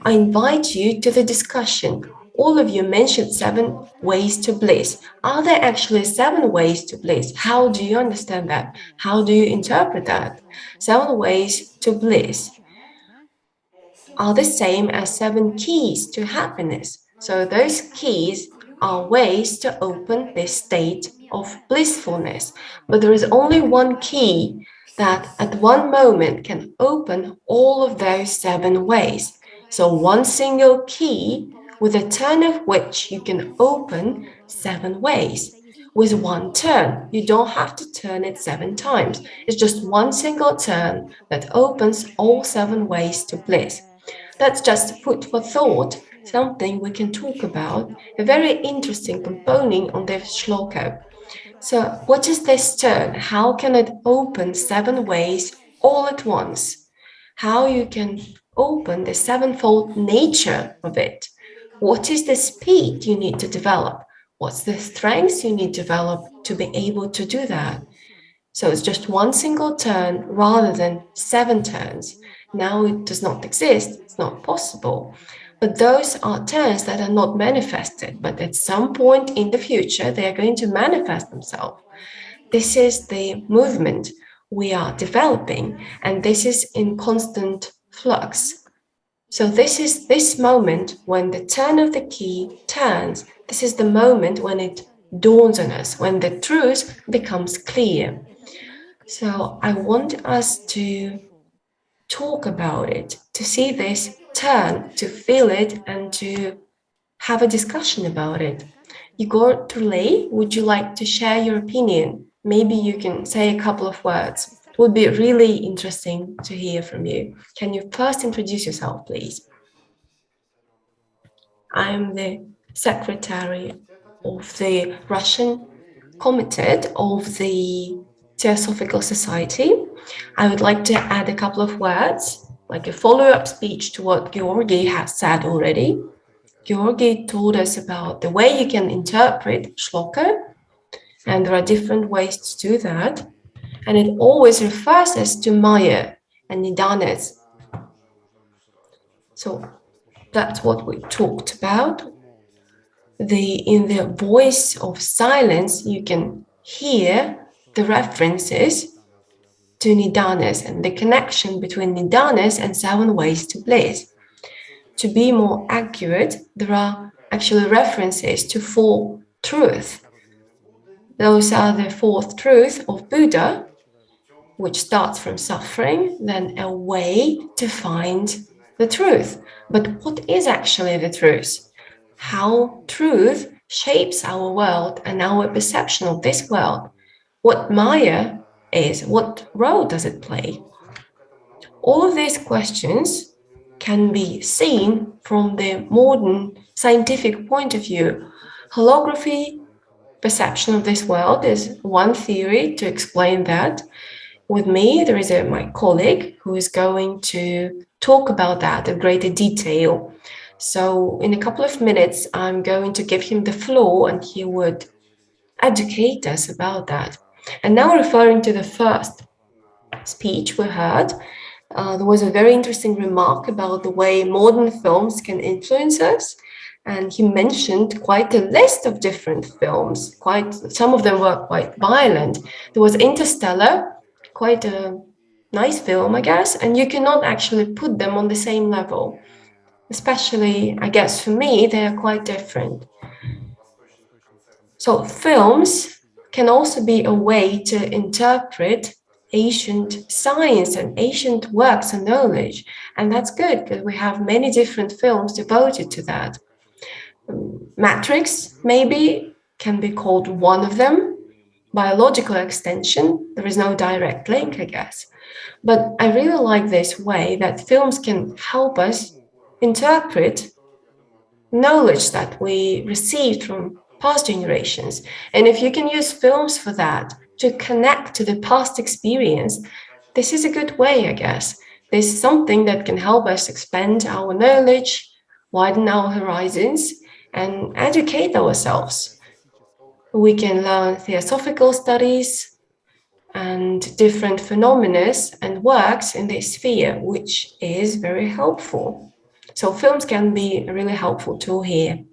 I invite you to the discussion. All of you mentioned 7 ways to bliss. Are there actually 7 ways to bliss? How do you understand that? How do you interpret that? 7 ways to bliss are the same as 7 keys to happiness. So those keys are ways to open this state of blissfulness. But there is only one key that at one moment can open all of those 7 ways. So one single key with a turn of which you can open 7 ways. With one turn, you don't have to turn it 7 times. It's just one single turn that opens all 7 ways to bliss. That's just food for thought, something we can talk about, a very interesting component on the shloka. So what is this turn? How can it open 7 ways all at once? How you can open the sevenfold nature of it? What is the speed you need to develop? What's the strengths you need to develop to be able to do that? So it's just one single turn rather than 7 turns. Now it does not exist, it's not possible. But those are turns that are not manifested, but at some point in the future, they are going to manifest themselves. This is the movement we are developing, and this is in constant flux. So this is this moment when the turn of the key turns. This is the moment when it dawns on us, when the truth becomes clear. So I want us to talk about it, to see this turn, to feel it, and to have a discussion about it. Igor Turley, would you like to share your opinion? Maybe you can say a couple of words. It would be really interesting to hear from you. Can you first introduce yourself, please? I'm the secretary of the Russian Committee of the Theosophical Society. I would like to add a couple of words, like a follow-up speech to what Georgi has said already. Georgi told us about the way you can interpret shloka, and there are different ways to do that. And it always refers us to Maya and Nidanas. So that's what we talked about. In the voice of silence, you can hear the references to Nidanas and the connection between Nidanas and 7 ways to bliss. To be more accurate, there are actually references to 4 truths. Those are the 4th truth of Buddha, which starts from suffering, then a way to find the truth. But what is actually the truth? How truth shapes our world and our perception of this world. What Maya is, what role does it play? All of these questions can be seen from the modern scientific point of view. Holography perception of this world is one theory to explain that. With me, there is my colleague who is going to talk about that in greater detail. So in a couple of minutes, I'm going to give him the floor and he would educate us about that. And now referring to the first speech we heard, there was a very interesting remark about the way modern films can influence us. And he mentioned quite a list of different films. Some of them were quite violent. There was Interstellar, quite a nice film, I guess, and you cannot actually put them on the same level. Especially, I guess, for me, they are quite different. So films can also be a way to interpret ancient science and ancient works and knowledge. And that's good because we have many different films devoted to that. Matrix, maybe, can be called one of them. Biological extension, there is no direct link, I guess. But I really like this way that films can help us interpret knowledge that we received from past generations. And if you can use films for that, to connect to the past experience, this is a good way, I guess. This is something that can help us expand our knowledge, widen our horizons, and educate ourselves. We can learn theosophical studies and different phenomena and works in this sphere, which is very helpful. So films can be a really helpful tool here.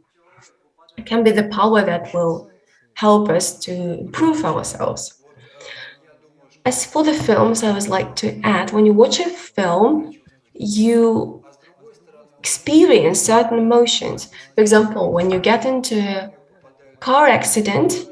It can be the power that will help us to improve ourselves. As for the films, I would like to add, when you watch a film, you experience certain emotions. For example, when you get into a car accident,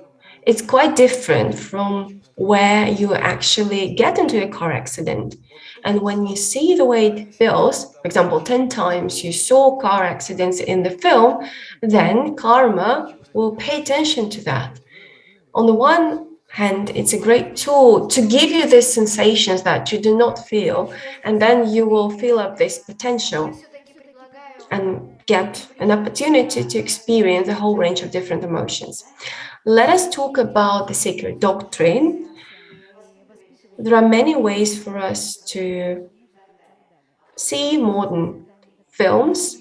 it's quite different from where you actually get into a car accident. And when you see the way it feels, for example, 10 times you saw car accidents in the film, then karma will pay attention to that. On the one hand, it's a great tool to give you these sensations that you do not feel, and then you will fill up this potential and get an opportunity to experience a whole range of different emotions. Let us talk about the secret doctrine. There are many ways for us to see modern films,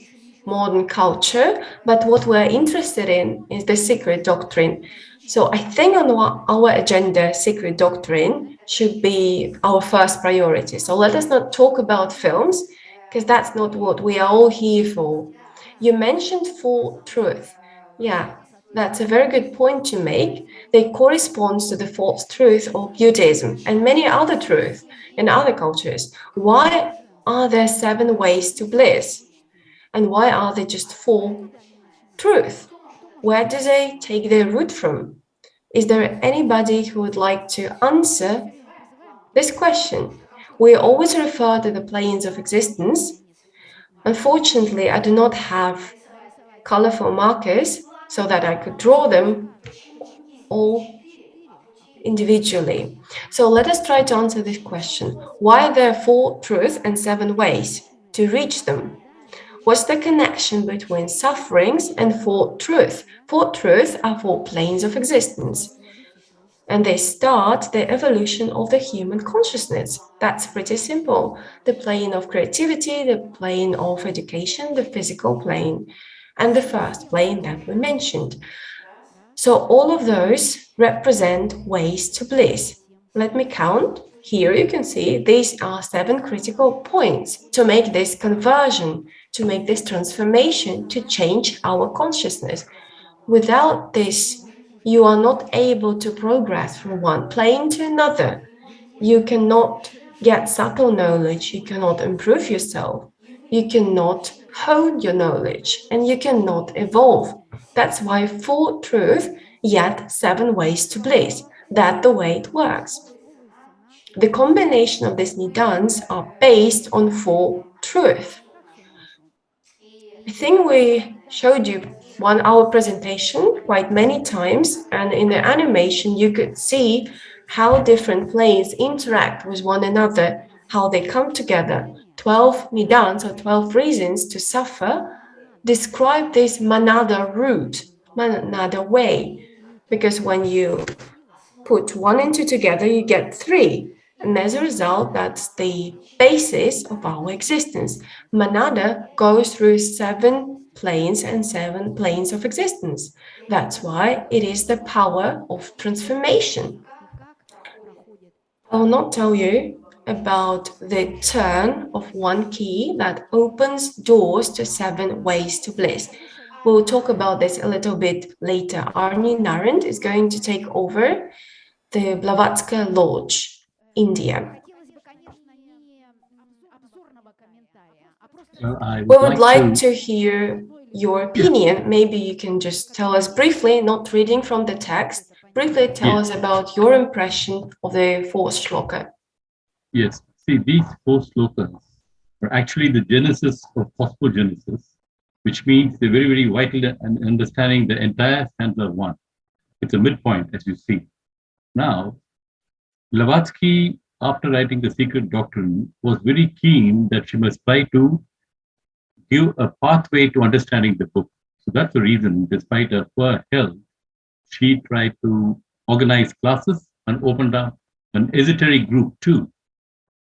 modern culture, but what we're interested in is the secret doctrine. So I think on our agenda, secret doctrine should be our first priority. So let us not talk about films, because that's not what we are all here for. You mentioned full truth. Yeah, that's a very good point to make. They corresponds to the false truth of Buddhism and many other truths in other cultures. Why are there 7 ways to bliss? And why are there just 4 truths? Where do they take their root from? Is there anybody who would like to answer this question? We always refer to the planes of existence. Unfortunately, I do not have colorful markers so that I could draw them all individually. So let us try to answer this question. Why are there 4 truths and 7 ways to reach them? What's the connection between sufferings and 4 truths? 4 truths are 4 planes of existence. And they start the evolution of the human consciousness. That's pretty simple. The plane of creativity, the plane of education, the physical plane, and the first plane that we mentioned. So all of those represent ways to bliss. Let me count. Here you can see these are 7 critical points to make this conversion, to make this transformation, to change our consciousness. Without this, you are not able to progress from one plane to another. You cannot get subtle knowledge, you cannot improve yourself, you cannot hone your knowledge, and you cannot evolve. That's why 4 truths, yet 7 ways to bliss. That's the way it works. The combination of these nidans are based on 4 truths. I think we showed you 1 hour presentation quite many times, and in the animation you could see how different planes interact with one another, how they come together. 12 nidans or 12 reasons to suffer describe this manada route, manada way, because when you put 1 and 2 together, you get 3. And as a result, that's the basis of our existence. Manada goes through 7 planes and 7 planes of existence. That's why it is the power of transformation. I will not tell you about the turn of 1 key that opens doors to 7 ways to bliss. We'll talk about this a little bit later. Arnie Narend is going to take over the Blavatsky Lodge, India. We would like to hear your opinion. Maybe you can just tell us briefly, not reading from the text, briefly tell us about your impression of the 4th shloka. Yes, see, these 4 slokas are actually the genesis of cosmogenesis, which means they're very, very vital in understanding the entire stanza 1. It's a midpoint, as you see. Now, Blavatsky, after writing The Secret Doctrine, was very keen that she must try to give a pathway to understanding the book. So that's the reason, despite her poor health, she tried to organize classes and opened up an esoteric group too.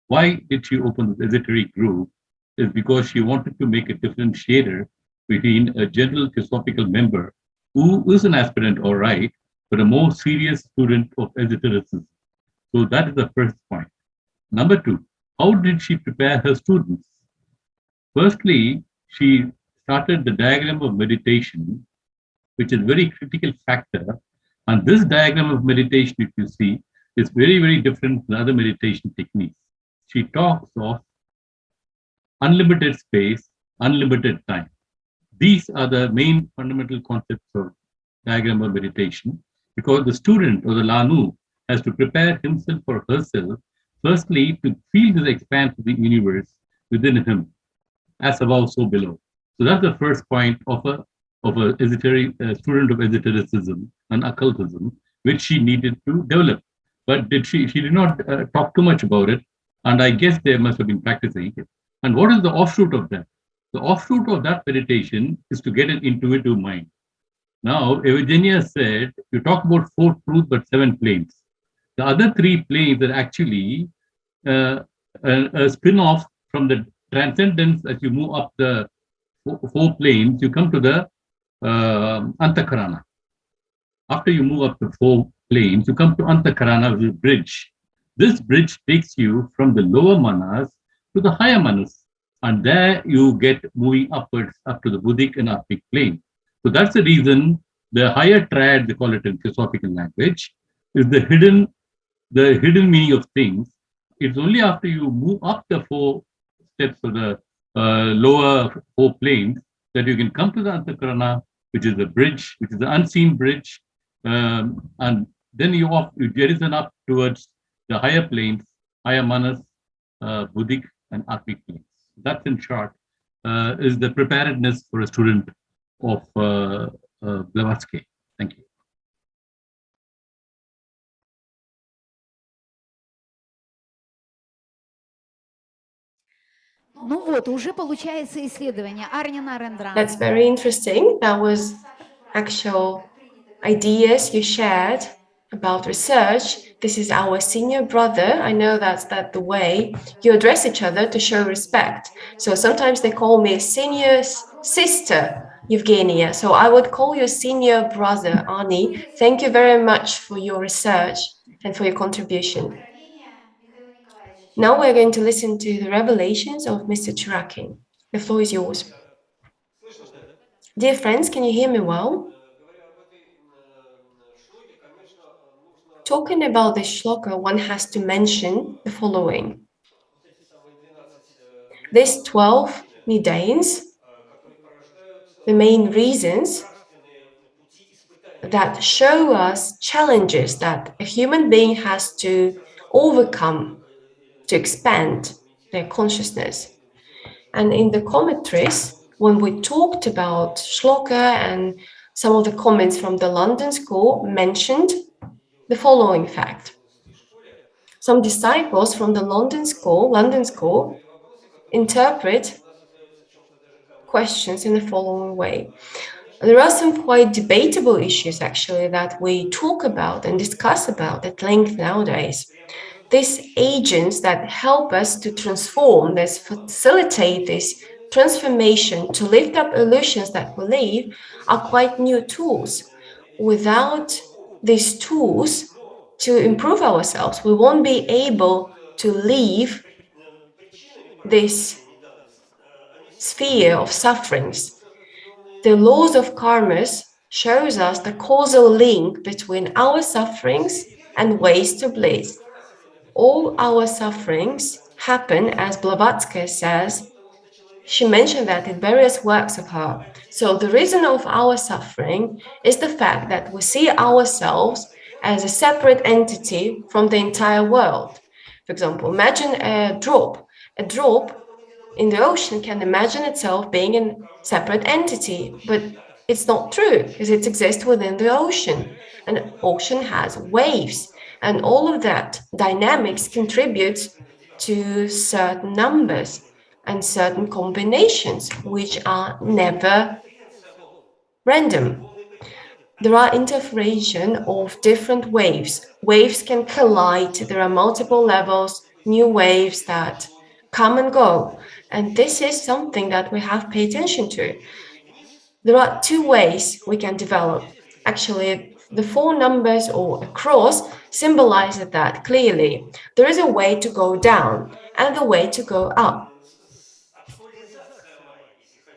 Why did she open this esoteric group? Is because she wanted to make a differentiator between a general theosophical member who is an aspirant, all right, but a more serious student of esotericism. So that is the first point. Number 2, how did she prepare her students? Firstly, she started the diagram of meditation, which is a very critical factor. And this diagram of meditation, if you see, is very, very different from other meditation techniques. She talks of unlimited space, unlimited time. These are the main fundamental concepts of diagram of meditation, because the student or the Lanu has to prepare himself or herself, firstly, to feel this expanse of the universe within him, as above, so below. So that's the first point of a esoteric student of esotericism and occultism, which she needed to develop. But she did not talk too much about it, and I guess they must have been practicing it. And what is the offshoot of that? The offshoot of that meditation is to get an intuitive mind. Now, Eugenia said, you talk about 4 truths but 7 planes. The other 3 planes are actually a spin-off from the transcendence. As you move up the 4 planes, you come to the Antakarana. After you move up the 4 planes, you come to Antakarana, which is a bridge. This bridge takes you from the lower manas to the higher manas. And there you get moving upwards up to the Buddhic and Atmic plane. So that's the reason the higher triad, they call it in theosophical language, is the hidden meaning of things. It's only after you move up the 4 steps of the lower 4 planes that you can come to the Antakarana, which is the bridge, which is the unseen bridge, and then you jettison up towards the higher planes, higher manas, Buddhic and Atmic planes. That's in short is the preparedness for a student of Blavatsky. Thank you. Ну вот, уже получается исследование Арни Нарендра. That's very interesting. That was actual ideas you shared about research. This is our senior brother. I know that's the way you address each other to show respect. So sometimes they call me senior sister, Evgenia. So I would call you senior brother, Ani. Thank you very much for your research and for your contribution. Now we're going to listen to the revelations of Mr. Churakin. The floor is yours. Dear friends, can you hear me well? Talking about this shloka, one has to mention the following. These 12 nidains, the main reasons that show us challenges that a human being has to overcome to expand their consciousness. And in the commentaries, when we talked about shloka and some of the comments from the London school mentioned the following fact. Some disciples from the London school interpret questions in the following way. There are some quite debatable issues actually that we talk about and discuss about at length nowadays. These agents that help us to transform, that facilitate this transformation to lift up illusions that we live are quite new tools. Without these tools to improve ourselves, we won't be able to leave this sphere of sufferings. The laws of karmas shows us the causal link between our sufferings and ways to bliss. All our sufferings happen, as Blavatsky says. She mentioned that in various works of her. So the reason of our suffering is the fact that we see ourselves as a separate entity from the entire world. For example, imagine a drop. A drop in the ocean can imagine itself being a separate entity, but it's not true because it exists within the ocean. And ocean has waves, and all of that dynamics contributes to certain numbers and certain combinations, which are never random. There are interference of different waves. Waves can collide. There are multiple levels, new waves that come and go. And this is something that we have to pay attention to. There are 2 ways we can develop. Actually, the 4 numbers or a cross symbolize that clearly. There is a way to go down and the way to go up.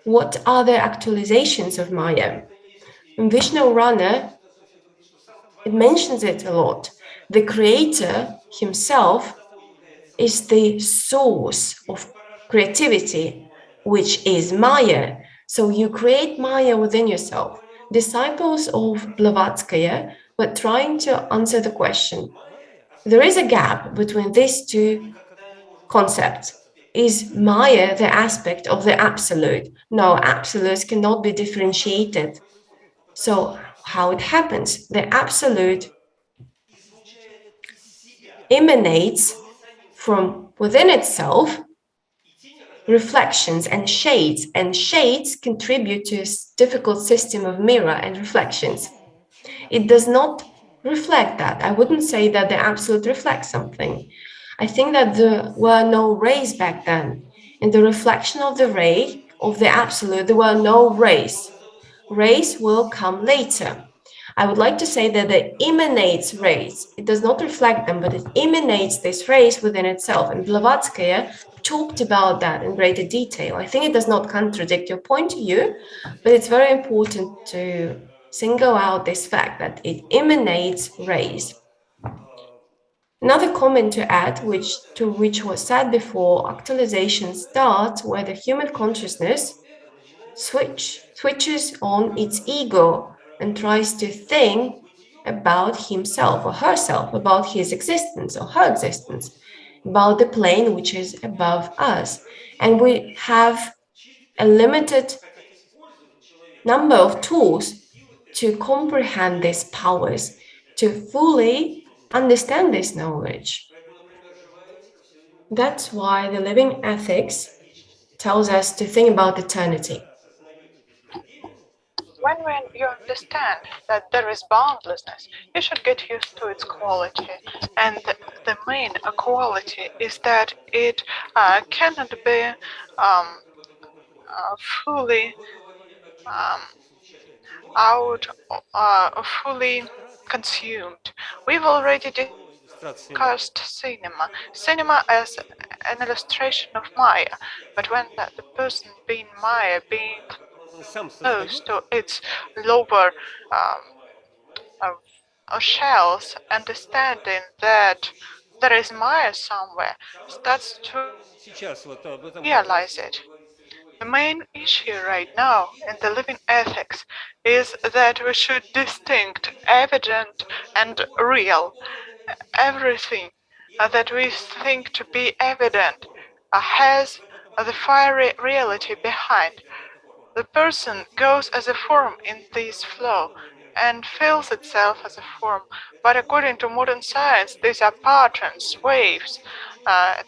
What are the actualizations of Maya? In Vishnu Rana, it mentions it a lot. The creator himself is the source of creativity, which is Maya. So you create Maya within yourself. Disciples of Blavatsky were trying to answer the question, There is a gap between these two concepts. Is Maya the aspect of the absolute? No, absolutes cannot be differentiated. So, how it happens? The absolute emanates from within itself reflections and shades contribute to a difficult system of mirror and reflections. It does not reflect that. I wouldn't say that the absolute reflects something. I think that there were no rays back then. In the reflection of the ray of the absolute, there were no rays. Rays will come later. I would like to say that it emanates rays. It does not reflect them, but it emanates these rays within itself. And Blavatsky talked about that in greater detail. I think it does not contradict your point of view, but it's very important to single out this fact that it emanates rays. Another comment to add, which was said before, actualization starts where the human consciousness switches on its ego and tries to think about himself or herself, about his existence or her existence, about the plane which is above us. And we have a limited number of tools to comprehend these powers, to fully understand this knowledge. That's why the living ethics tells us to think about eternity. When you understand that there is boundlessness, you should get used to its quality. And the main quality is that it cannot be fully out, fully consumed. We've already discussed cinema. Cinema as an illustration of Maya, but when the person being Maya, being close to its lower shells, understanding that there is Maya somewhere, starts to realize it. The main issue right now in the living ethics is that we should distinct evident and real. Everything that we think to be evident has the fiery reality behind. The person goes as a form in this flow and feels itself as a form. But according to modern science, these are patterns, waves,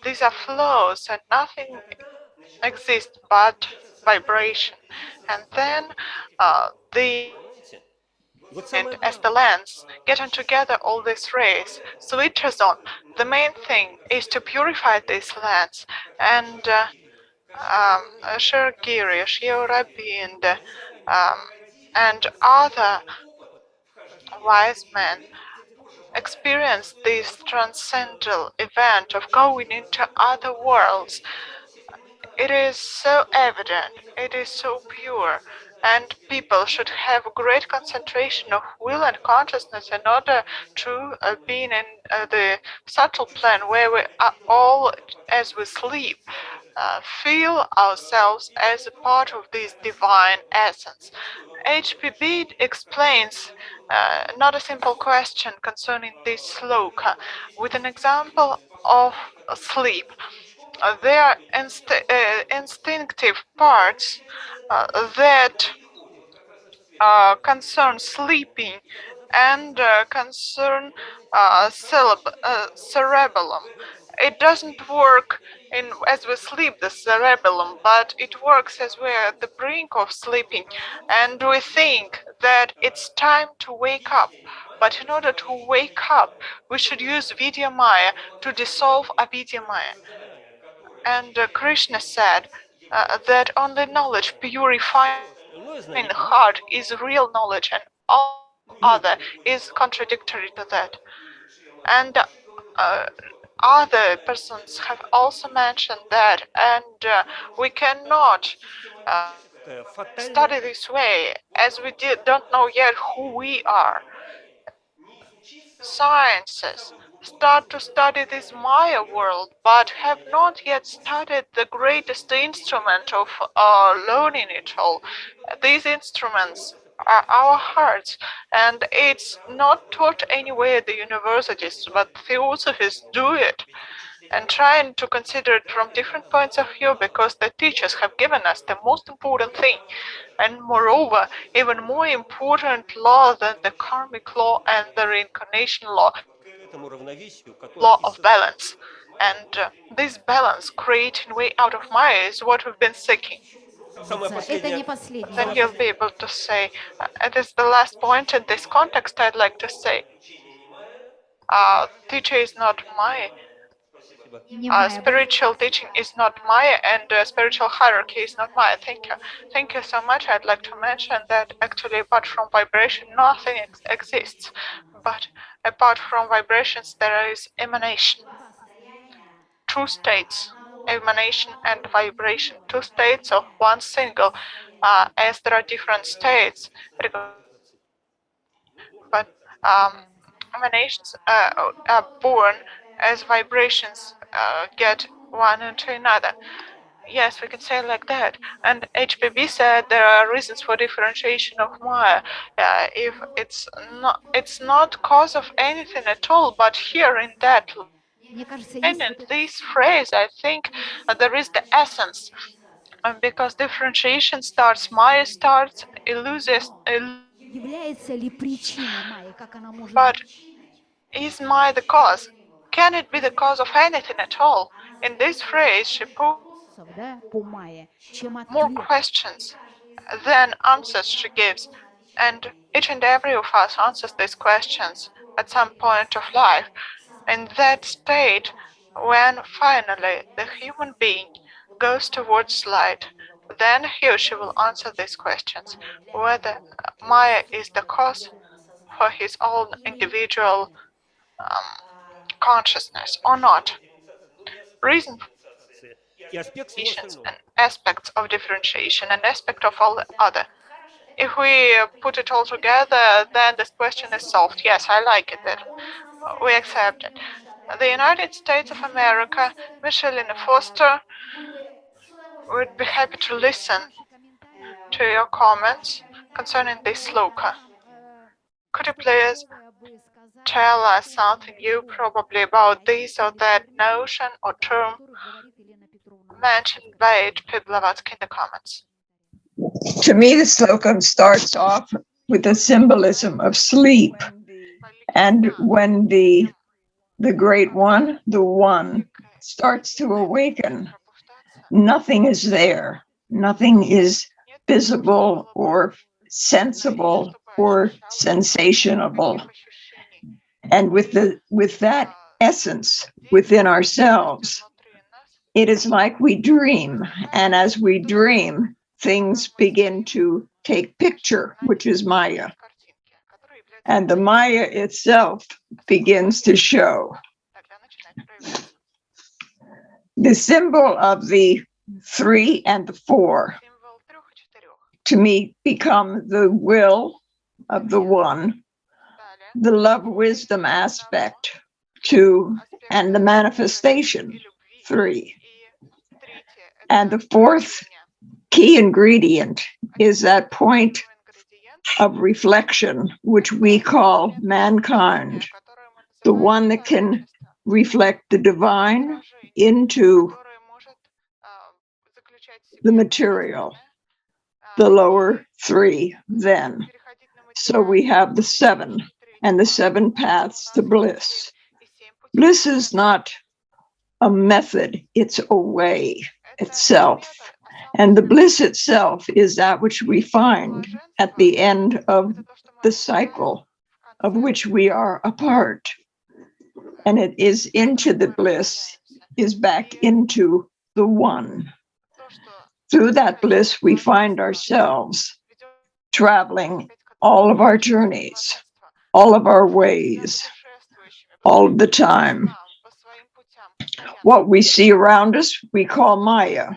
these are flows, and nothing exists but vibration. And then the and as the lens, getting together all these rays, switches on. The main thing is to purify this lens and Yariy, Rabin, and other wise men experience this transcendental event of going into other worlds. It is so evident, it is so pure, and people should have great concentration of will and consciousness in order to be in the subtle plane where we are all, as we sleep, feel ourselves as a part of this divine essence. H.P. Bede explains not a simple question concerning this sloka with an example of sleep. There are instinctive parts that concern sleeping and concern cerebellum. It doesn't work in as we sleep, the cerebellum, but it works as we're at the brink of sleeping, and we think that it's time to wake up. But in order to wake up, we should use Vidya Maya to dissolve avidya Maya. And Krishna said that only knowledge purifying the heart is real knowledge, and all other is contradictory to that. And other persons have also mentioned that, and we cannot study this way as we don't know yet who we are. Sciences start to study this Maya world, but have not yet studied the greatest instrument of learning it all. These instruments our hearts, and it's not taught anywhere at the universities, but theosophists do it and trying to consider it from different points of view, because the teachers have given us the most important thing, and moreover even more important law than the karmic law and the reincarnation law of balance. And this balance, creating way out of Maya, is what we've been seeking. Это не последний. Then you'll be able to say, it is the last point in this context. I'd like to say, teacher is not Maya. Не Майя. Spiritual teaching is not Maya, and spiritual hierarchy is not Maya. Thank you. Thank you so much. I'd like to mention that actually, apart from vibration, nothing exists. But apart from vibrations, there is emanation. Two states, emanation and vibration, two states of one single. As there are different states, but emanations are born as vibrations get one into another. Yes, we can say it like that. And HPB said there are reasons for differentiation of Maya. If it's not cause of anything at all, but here in that line, in this phrase, I think there is the essence. Because differentiation starts, Maya starts, Является ли причиной Майи, как она может but быть? is Maya the cause? Can it be the cause of anything at all? In this phrase, she put Да, по Майе, чем more ответ. questions than answers she gives. And each and every of us answers these questions at some point of life. In that state, when finally the human being goes towards light, then he or she will answer these questions, whether Maya is the cause for his own individual consciousness or not. Reason for differentiations and aspects of differentiation and aspect of all the other. If we put it all together, then this question is solved. Yes, I like it. That we accept it. The United States of America, Michelina Foster, would be happy to listen to your comments concerning this sloka. Could you please tell us something new probably about this or that notion or term mentioned by H.P. Blavatsky in the comments? To me, the slogan starts off with the symbolism of sleep. And when the great one, the one, starts to awaken, nothing is there. Nothing is visible or sensible or sensationable. And with that essence within ourselves, it is like we dream. And as we dream, things begin to take picture, which is Maya. And the Maya itself begins to show. The symbol of the 3 and the 4, to me, become the will of the one, the love wisdom aspect 2, and the manifestation 3. And the 4th key ingredient is that point of reflection, which we call mankind, the one that can reflect the divine into the material, the lower 3 then. So we have the 7 and the 7 paths to bliss. Bliss is not a method, it's a way itself. And the bliss itself is that which we find at the end of the cycle of which we are a part. And it is into the bliss, is back into the one. Through that bliss, we find ourselves traveling all of our journeys, all of our ways, all of the time. What we see around us, we call Maya,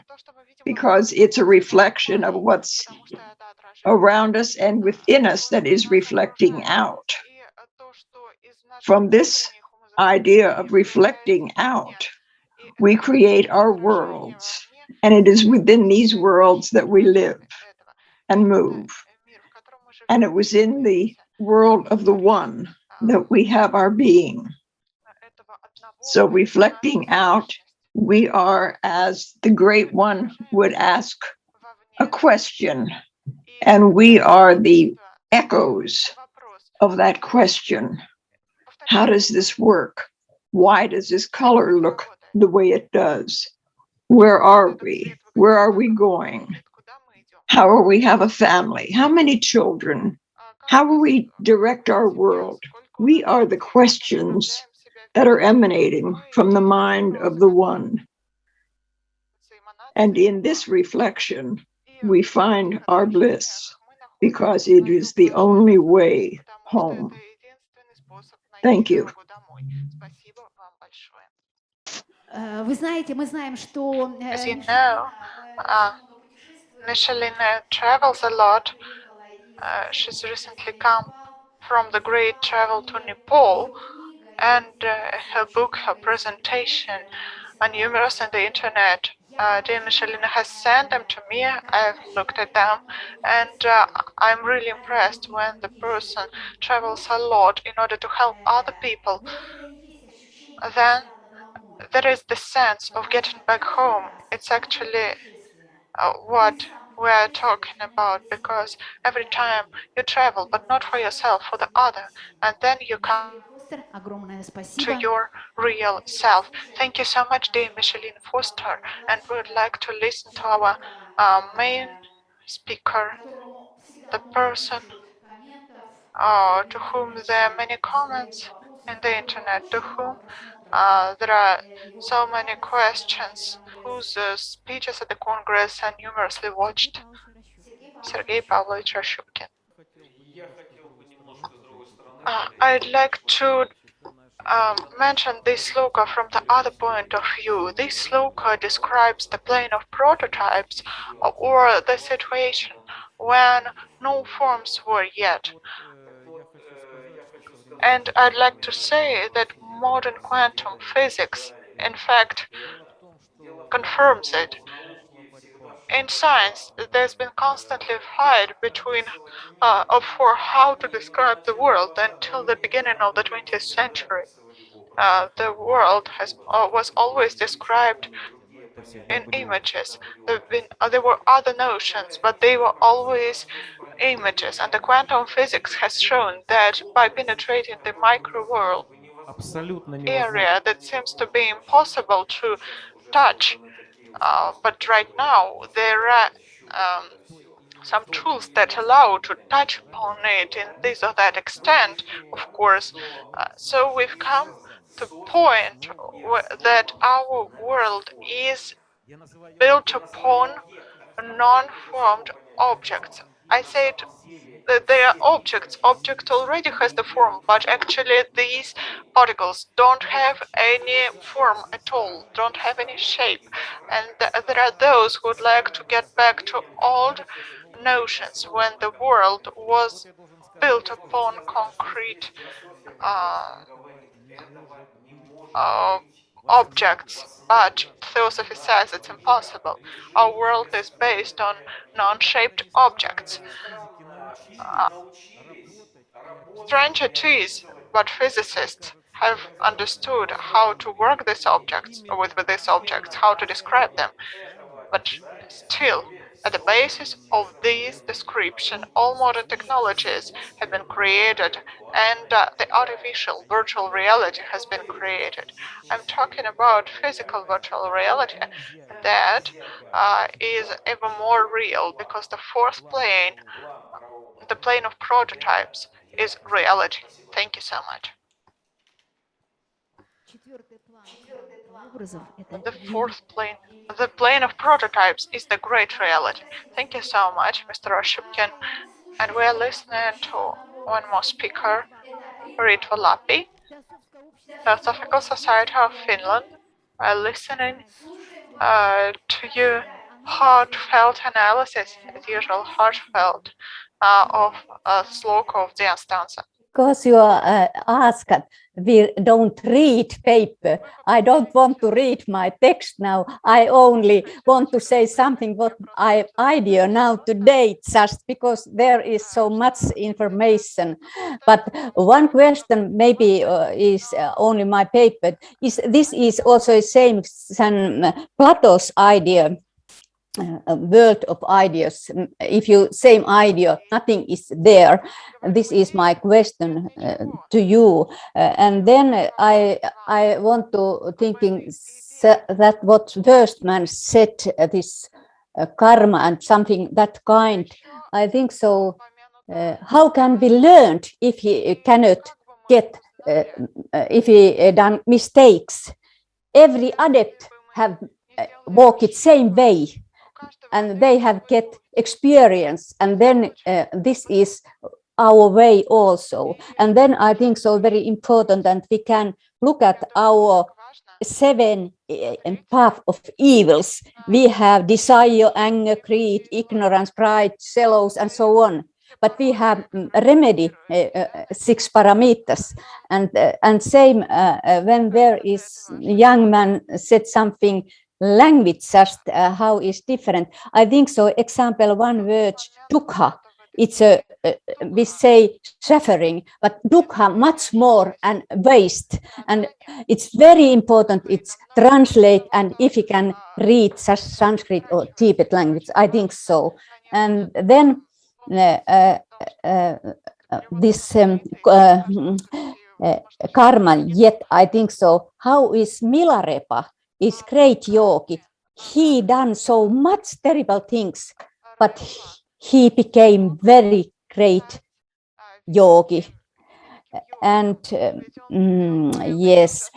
because it's a reflection of what's around us and within us that is reflecting out. From this idea of reflecting out, we create our worlds, and it is within these worlds that we live and move. And it was in the world of the one that we have our being. So reflecting out, we are, as the great one would ask a question, and we are the echoes of that question. How does this work? Why does this color look the way it does? Where are we? Where are we going? How will we have a family? How many children? How will we direct our world? We are the questions that are emanating from the mind of the one. And in this reflection, we find our bliss because it is the only way home. Thank you. Вы знаете, мы знаем, что As you know, Michelin travels a lot. She's recently come from the great travel to Nepal, and her book, her presentation are numerous on the internet. Dear Michelin has sent them to me. I've looked at them, and I'm really impressed when the person travels a lot in order to help other people. Then there is the sense of getting back home. It's actually what we're talking about, because every time you travel, but not for yourself, for the other, and then you come to your real self. Thank you so much, dear Micheline Foster, and we would like to listen to our main speaker, the person to whom there are many comments in the internet, to whom there are so many questions, whose speeches at the Congress are numerously watched. Sergei Pavlovich Rashupkin. I'd like to mention this sloka from the other point of view. This sloka describes the plane of prototypes, or the situation when no forms were yet. And I'd like to say that modern quantum physics, in fact, confirms it. In science, there's been constantly a fight between for how to describe the world until the beginning of the 20th century. The world was always described in images. There were other notions, but they were always images. And the quantum physics has shown that by penetrating the micro world area that seems to be impossible to touch, but right now there are some tools that allow to touch upon it in this or that extent, of course. So we've come to the point that our world is built upon non-formed objects. I said that they are objects. Object already has the form, but actually these particles don't have any form at all, don't have any shape. And there are those who would like to get back to old notions when the world was built upon concrete objects, but Theosophy says it's impossible. Our world is based on non-shaped objects. Strange it is, but physicists have understood how to work these objects, with these objects, how to describe them. But still, at the basis of this description, all modern technologies have been created, and the artificial virtual reality has been created. I'm talking about physical virtual reality that is even more real, because the fourth plane, the plane of prototypes, is reality. Thank you so much. The fourth plane, the plane of prototypes, is the great reality. Thank you so much, Mr. Rashupkin. And we're listening to one more speaker, Ritva Lappi, Theosophical Society of Finland. We're listening to your heartfelt analysis, as usual, heartfelt, of sloka of the Stanza. because you asked, we don't read paper. I don't want to read my text now. I only want to say something what I idea now today, just because there is so much information. But one question maybe is only my paper. This is also the same as Plato's idea. A world of ideas. If you same idea, nothing is there. This is my question to you. And then I want to thinking that what first man said, this karma and something that kind. I think so. How can be learned if he cannot get if he done mistakes? Every adept have walked same way, and they have get experience, and then this is our way also. And then I think so very important that we can look at our seven path of evils. We have desire, anger, greed, ignorance, pride, jealous, and so on. But we have remedy 6 parameters, and same when there is young man said something language just how is different. I think so. Example, one word dukkha. It's a we say suffering, but dukkha much more and waste, and it's very important. It's translate, and if you can read Sanskrit or Tibet language, I think so. And then this karma. Yet I think so. How is Milarepa? Is great yogi. He done so much terrible things, but he became very great yogi. And yes,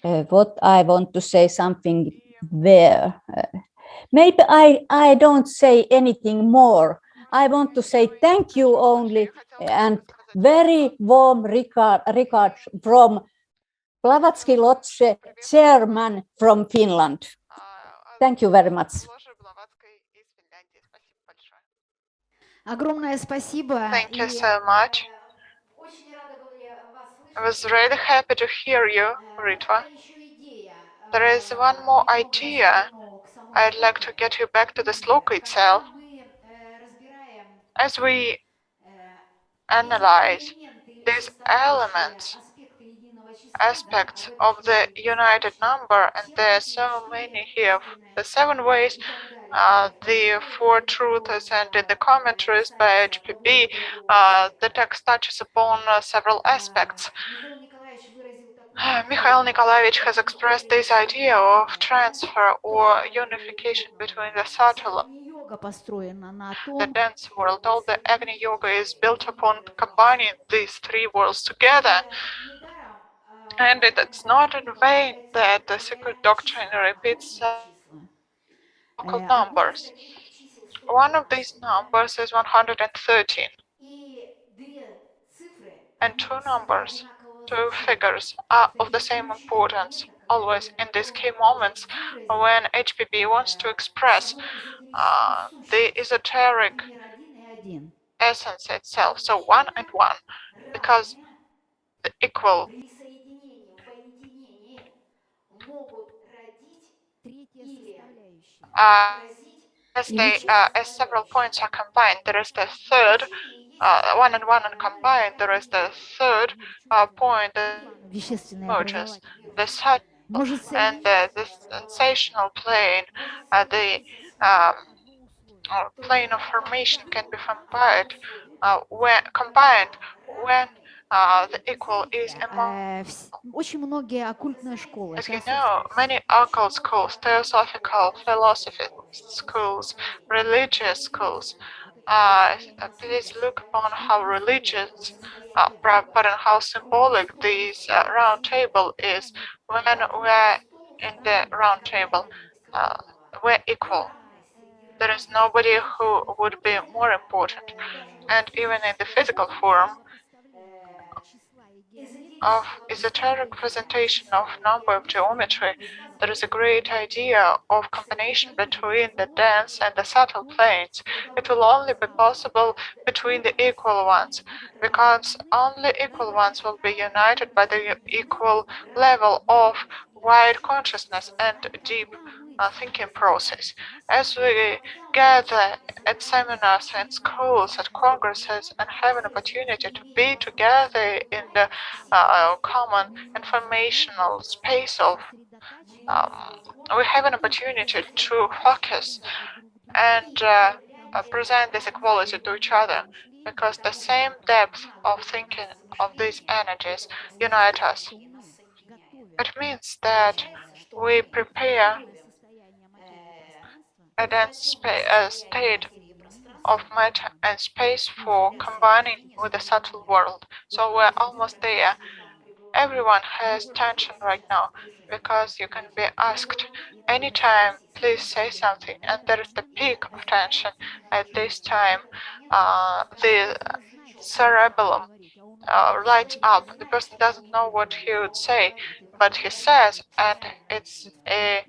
what I want to say something there. Maybe I don't say anything more. I want to say thank you only, and very warm regard from Blavatsky Lodge, chairman from Finland. Thank you very much. Огромное спасибо. Thank you so much. I was really happy to hear you, Ritva. There is one more idea. I'd like to get you back to the sloka itself. As we analyze these elements, aspects of the united number, and there are so many here, the 7 ways, the 4 truths, and in the commentaries by HPB, the text touches upon several aspects. Mikhail Nikolaevich has expressed this idea of transfer or unification between the subtle the dense world. All the Agni Yoga is built upon combining these 3 worlds together. And it's not in vain that the secret doctrine repeats numbers. One of these numbers is 113. And 2 numbers, 2 figures, are of the same importance always in these key moments when HPB wants to express the esoteric essence itself. So 1 and 1, because the equal as several points are combined, there is the third 1 and 1 are combined. There is the third point that emerges, the subtle and the sensational plane. The plane of formation can be combined when the equal is among. As you know, many occult schools, theosophical philosophy schools, religious schools, please look upon how religious, but how symbolic this round table is. When we're in the round table, we're equal. There is nobody who would be more important. And even in the physical form of esoteric presentation of number of geometry, there is a great idea of combination between the dense and the subtle planes. It will only be possible between the equal ones, because only equal ones will be united by the equal level of wide consciousness and deep thinking process. As we gather at seminars and schools, at congresses, and have an opportunity to be together in the common informational space of we have an opportunity to focus and present this equality to each other, because the same depth of thinking of these energies unite us. It means that we prepare a dense state of matter and space for combining with the subtle world. So we're almost there. Everyone has tension right now, because you can be asked anytime, please say something, and there is the peak of tension at this time. The cerebellum lights up. The person doesn't know what he would say, but he says, and it's a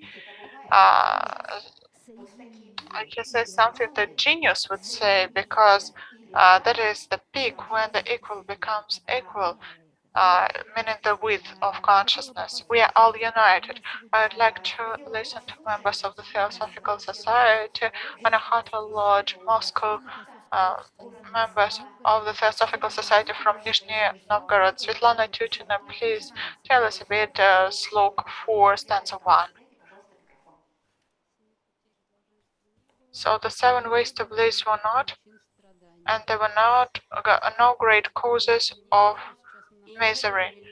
he says something that genius would say, because that is the peak when the equal becomes equal, meaning the width of consciousness. We are all united. I would like to listen to members of the Theosophical Society, Anacleto Lodge, Moscow, members of the Theosophical Society from Nizhny Novgorod. Svetlana Tutina, please tell us a bit sloka 4, stanza 1. So the 7 ways to bliss were not, and there were not no great causes of misery.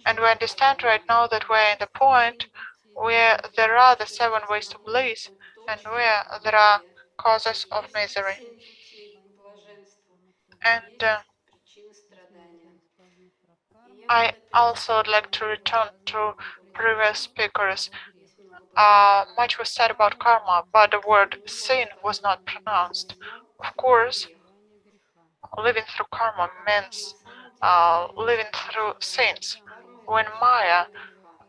And we understand right now that we're in the point where there are the 7 ways to bliss, and where there are causes of misery. And I also would like to return to previous speakers. Much was said about karma, but the word sin was not pronounced. Of course, living through karma means living through sins. When Maya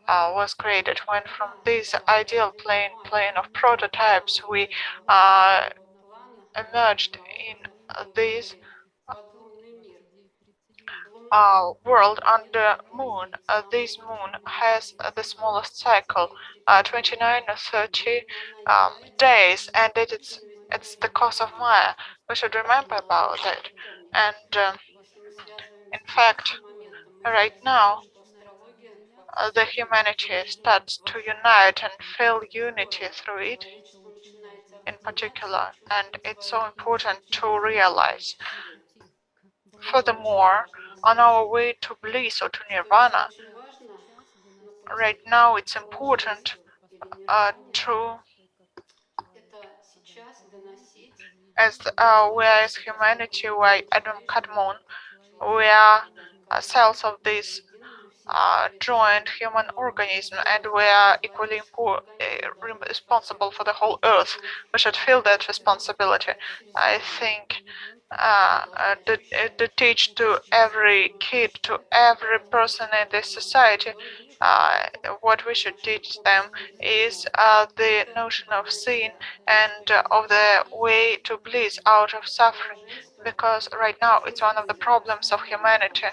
was created, when from this ideal plane of prototypes we emerged in this world under moon. This moon has the smallest cycle, 29 or 30 days, and it's the cause of Maya. We should remember about it. And in fact, right now, the humanity starts to unite and feel unity through it in particular, and it's so important to realize. Furthermore, on our way to bliss or to nirvana, right now it's important to, as we are as humanity, we are Adam Kadmon, we are cells of this joint human organism, and we are equally responsible for the whole earth. We should feel that responsibility. I think to teach to every kid, to every person in this society, what we should teach them is the notion of sin and of the way to bliss out of suffering, because right now it's one of the problems of humanity.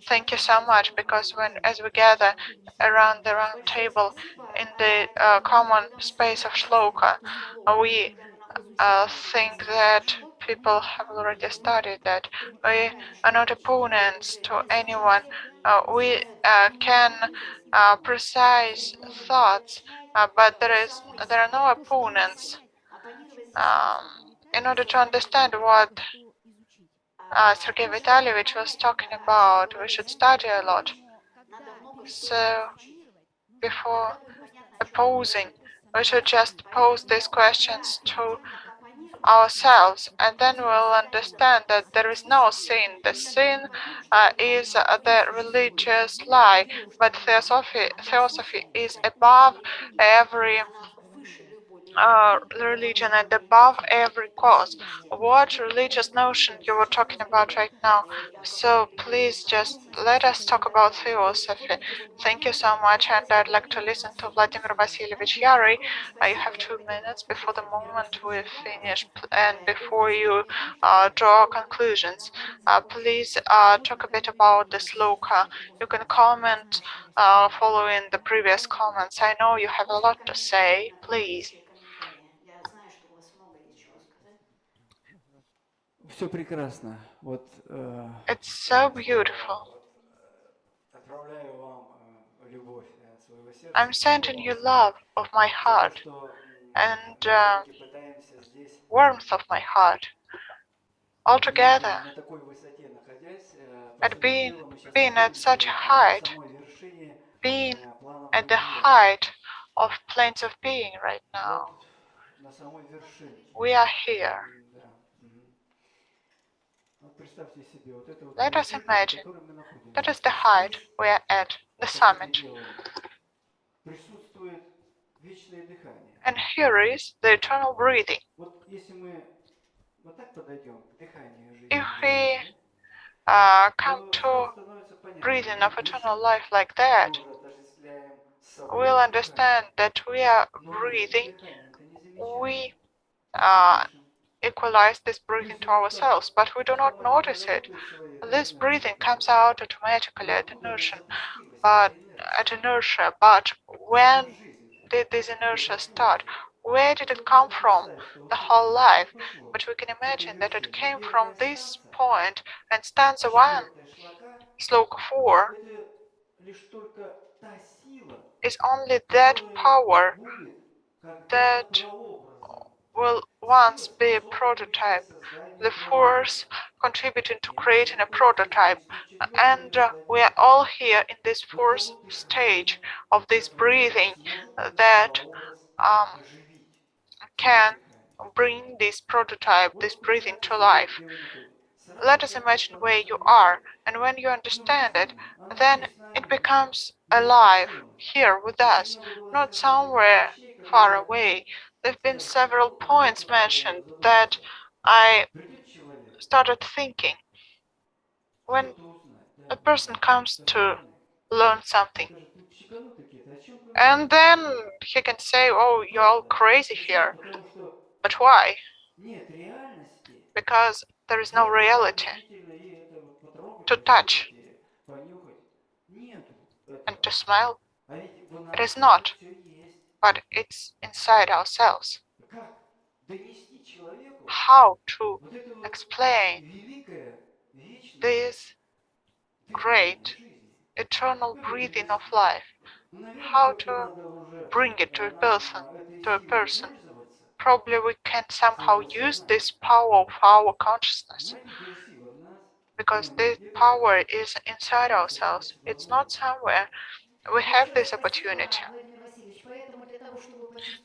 Thank you so much, because as we gather around the round table in the common space of sloka, we think that people have already studied that we are not opponents to anyone. We can precise thoughts, but there are no opponents. In order to understand what Sergei Vitalyevich was talking about, we should study a lot. So before opposing, we should just pose these questions to ourselves, and then we'll understand that there is no sin. The sin is the religious lie, but theosophy is above every religion and above every cause. What religious notion you were talking about right now? So please just let us talk about theosophy. Thank you so much, and I'd like to listen to Vladimir Vasilyevich Yariy. You have 2 minutes before the moment we finish, and before you draw conclusions. Please talk a bit about the sloka. You can comment following the previous comments. I know you have a lot to say. Please. It's so beautiful. I'm sending you love of my heart and warmth of my heart altogether. At being at such a height, being at the height of planes of being right now. We are here. Let us imagine that is the height we are at, the summit. And here is the eternal breathing. If we come to breathing of eternal life like that, we'll understand that we are breathing, we equalize this breathing to ourselves, but we do not notice it. This breathing comes out automatically at inertia, but when did this inertia start? Where did it come from? The whole life. But we can imagine that it came from this point, and stanza 1, sloka 4, is only that power that will once be a prototype, the force contributing to creating a prototype. And we are all here in this fourth stage of this breathing that can bring this prototype, this breathing to life. Let us imagine where you are, and when you understand it, then it becomes alive here with us, not somewhere far away. There have been several points mentioned that I started thinking. When a person comes to learn something, and then he can say, oh, you're all crazy here. But why? Because there is no reality to touch and to smell. It is not, but it's inside ourselves. How to explain this great eternal breathing of life? How to bring it to a person? Probably we can somehow use this power of our consciousness, because this power is inside ourselves. It's not somewhere. We have this opportunity.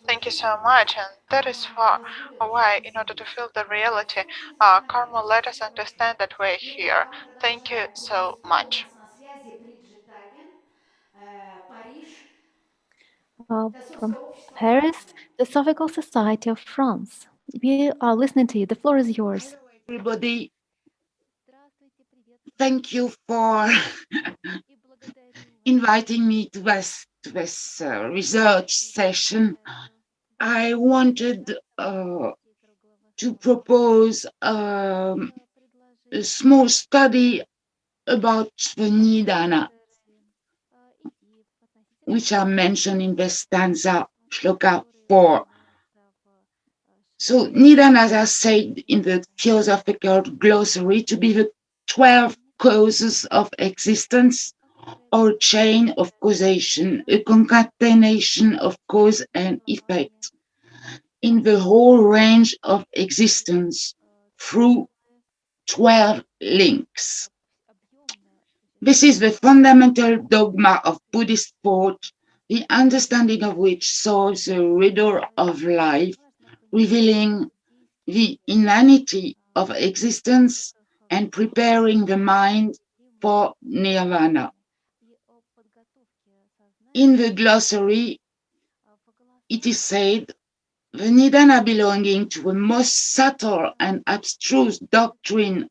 Thank you so much, and that is why, in order to feel the reality, Karma let us understand that we're here. Thank you so much. From Paris, the Theosophical Society of France. We are listening to you. The floor is yours. Everybody, thank you for inviting me to this research session. I wanted to propose a small study about the Nidana, which are mentioned in the stanza sloka 4. So Nidanas are said in the Theosophical glossary to be the 12 causes of existence, or chain of causation, a concatenation of cause and effect in the whole range of existence through 12 links. This is the fundamental dogma of Buddhist thought, the understanding of which solves the riddle of life, revealing the inanity of existence and preparing the mind for nirvana. In the glossary, it is said the Nidana belonging to the most subtle and abstruse doctrine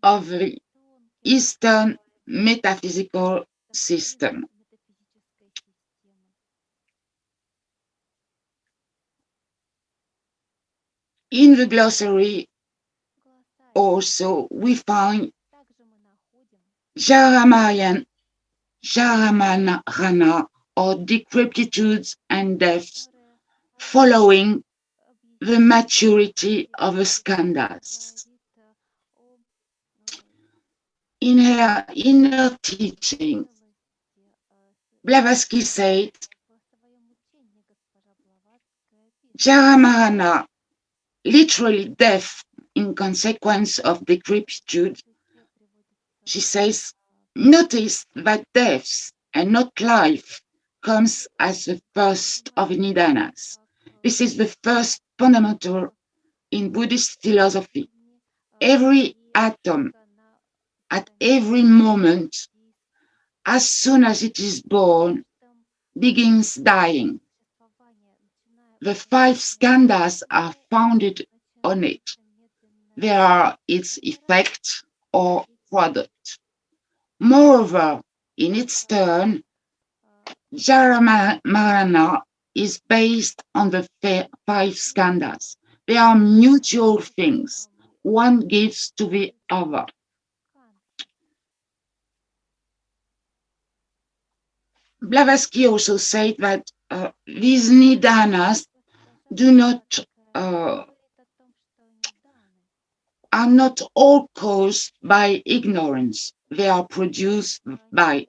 of the Eastern metaphysical system. In the glossary also we find Jaramana or decrepitudes and deaths following the maturity of the skandhas. In her inner teaching, Blavatsky said, Jaramarana, literally death in consequence of decrepitude. She says, notice that death and not life comes as the first of nidanas. This is the first fundamental in Buddhist philosophy. Every atom, at every moment, as soon as it is born, begins dying. The 5 skandhas are founded on it. They are its effect or product. Moreover, in its turn, Jaramarana is based on the 5 skandhas. They are mutual things. One gives to the other. Blavatsky also said that these nidanas do not are not all caused by ignorance. They are produced by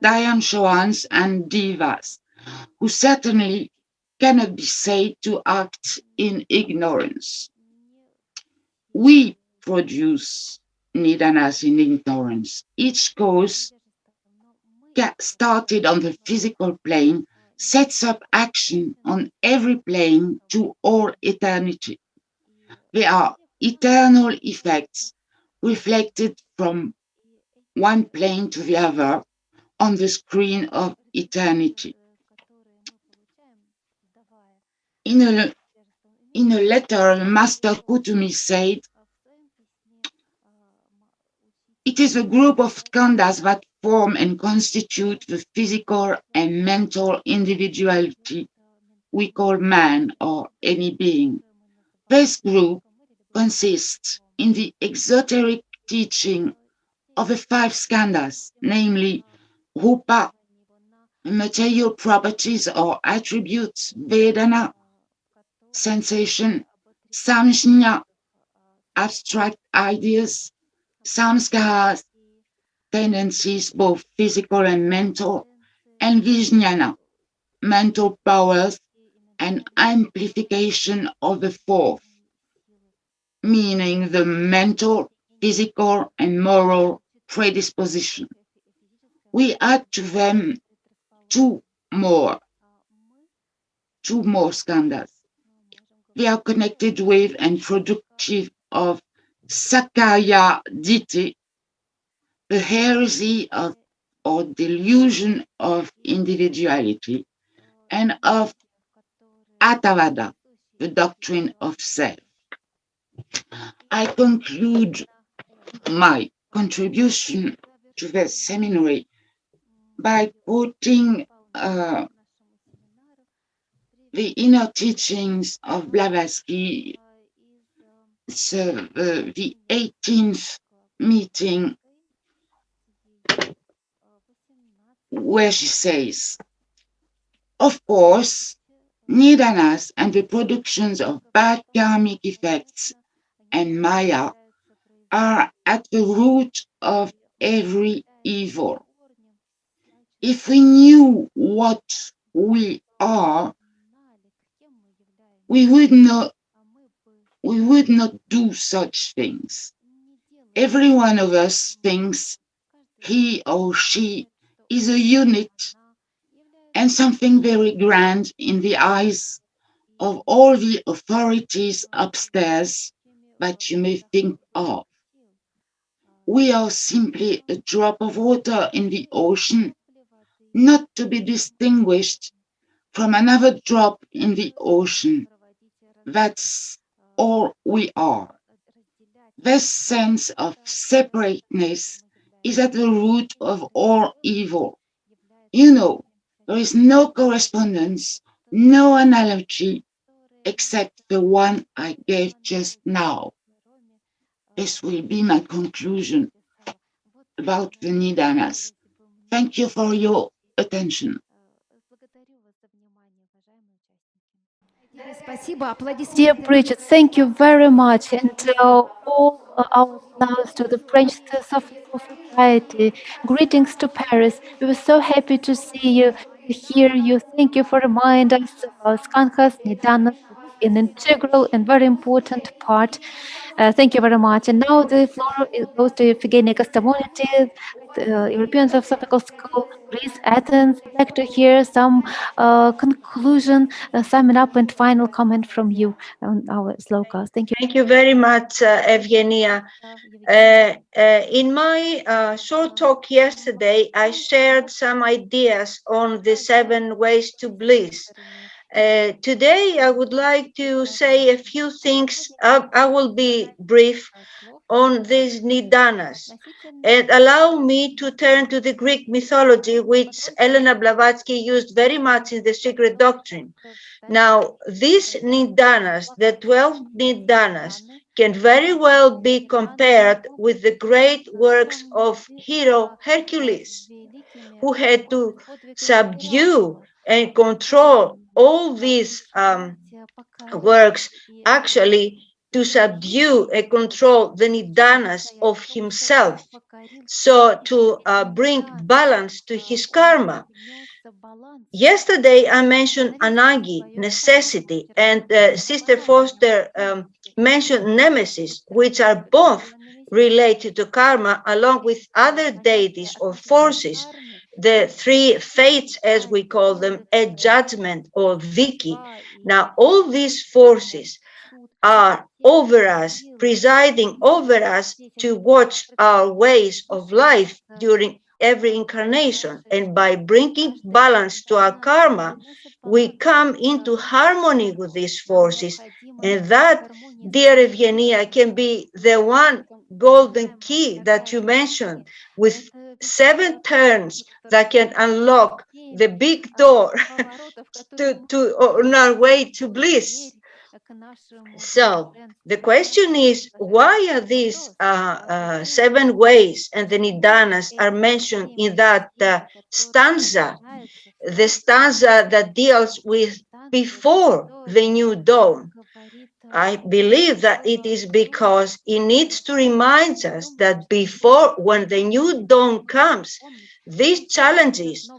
Dayanshawans and Devas, who certainly cannot be said to act in ignorance. We produce nidanas in ignorance. Each cause started on the physical plane sets up action on every plane to all eternity. They are eternal effects reflected from one plane to the other on the screen of eternity. In a letter, Master Kutumi said, it is a group of skandhas that form and constitute the physical and mental individuality we call man or any being. This group consists in the exoteric teaching of the 5 skandhas, namely rupa, material properties or attributes, vedana, sensation, samjna, abstract ideas, samskaras, tendencies, both physical and mental, and vijnana, mental powers, and amplification of the 4th, meaning the mental, physical, and moral predisposition. We add to them two more skandhas. They are connected with and productive of Sakaya Ditti, the heresy of or delusion of individuality, and of Atavada, the doctrine of self. I conclude my contribution to the seminary by quoting the inner teachings of Blavatsky, the 18th meeting, where she says, of course, nidanas and the productions of bad karmic effects and Maya are at the root of every evil. If we knew what we are, we would not do such things. Every one of us thinks he or she is a unit and something very grand in the eyes of all the authorities upstairs that you may think of. We are simply a drop of water in the ocean, not to be distinguished from another drop in the ocean, That's all we are. This sense of separateness is at the root of all evil. You know, there is no correspondence, no analogy, except the one I gave just now. This will be my conclusion about the Nidanas. Thank you for your attention. Dear Bridget, thank you very much, and all our applause to the French Theosophical Society. Greetings to Paris. We were so happy to see you, to hear you. Thank you for reminding us about Skankas, Nidanas, an integral and very important part. Thank you very much. And now the floor goes to Evgenia Kostamonity, the European Philosophical School, Greece, Athens. I'd like to hear some conclusion, summing up, and final comment from you on our slokas. Thank you. Thank you very much, Evgenia. In my short talk yesterday, I shared some ideas on the 7 ways to bliss. Today, I would like to say a few things. I will be brief on these Nidanas, and allow me to turn to the Greek mythology, which Elena Blavatsky used very much in The Secret Doctrine. Now, these Nidanas, the 12 Nidanas, can very well be compared with the great works of hero Hercules, who had to subdue and control all these works, actually to subdue and control the Nidanas of himself, so to bring balance to his karma. Yesterday, I mentioned anagi, necessity, and Sister Foster mentioned nemesis, which are both related to karma, along with other deities or forces, the 3 fates, as we call them, a judgment or viki. Now, all these forces are over us, presiding over us to watch our ways of life during every incarnation. And by bringing balance to our karma, we come into harmony with these forces. And that, dear Evgenia, can be the one golden key that you mentioned, with 7 turns that can unlock the big door on our way to bliss. So the question is, why are these 7 ways and the Nidanas are mentioned in that stanza, the stanza that deals with before the new dawn? I believe that it is because it needs to remind us that before, when the new dawn comes, these challenges,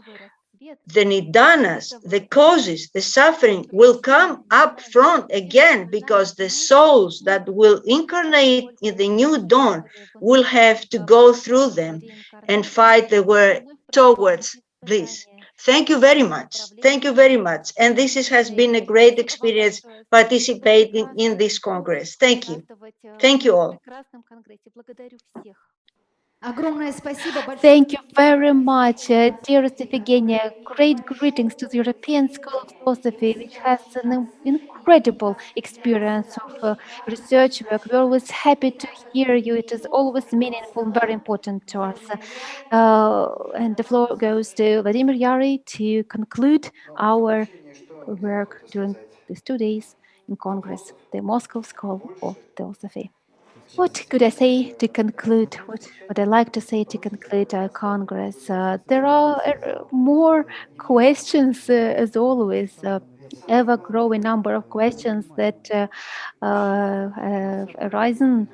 the Nidanas, the causes, the suffering will come up front again, because the souls that will incarnate in the new dawn will have to go through them and fight the way towards bliss. Thank you very much. Thank you very much. And this has been a great experience participating in this Congress. Thank you. Thank you all. Thank you very much, dearest Evgenia. Great greetings to the European School of Philosophy, which has an incredible experience of research work. We're always happy to hear you. It is always meaningful and very important to us. And the floor goes to Vladimir Yariy to conclude our work during these 2 days in Congress, the Moscow School of Theosophy. What could I say to conclude? What would I like to say to conclude our Congress? There are more questions, as always, ever-growing number of questions that have arisen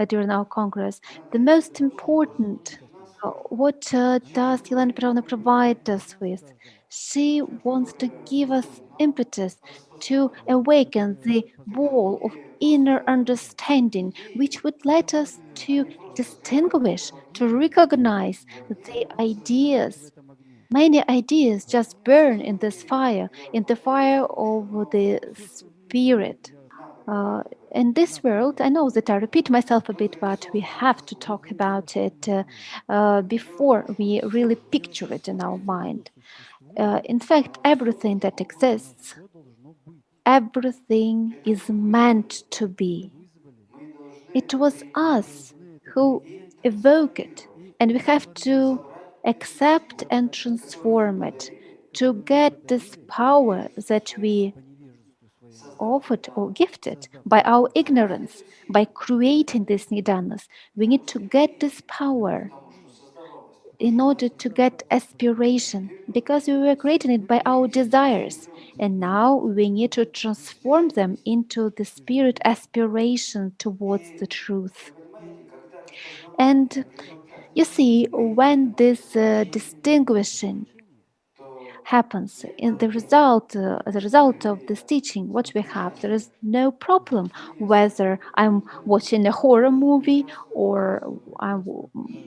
during our Congress. The most important, what does Yelena Petrovna provide us with? She wants to give us impetus to awaken the ball of inner understanding, which would let us to distinguish, to recognize the ideas. Many ideas just burn in this fire, in the fire of the spirit. In this world, I know that I repeat myself a bit, but we have to talk about it before we really picture it in our mind. In fact, everything that exists everything is meant to be. It was us who evoke it, and we have to accept and transform it to get this power that we offered or gifted by our ignorance, by creating this nidanas. We need to get this power in order to get aspiration, because we were creating it by our desires, and now we need to transform them into the spirit aspiration towards the truth. And you see, when this distinguishing happens in the result of this teaching, what we have, there is no problem whether I'm watching a horror movie or I'm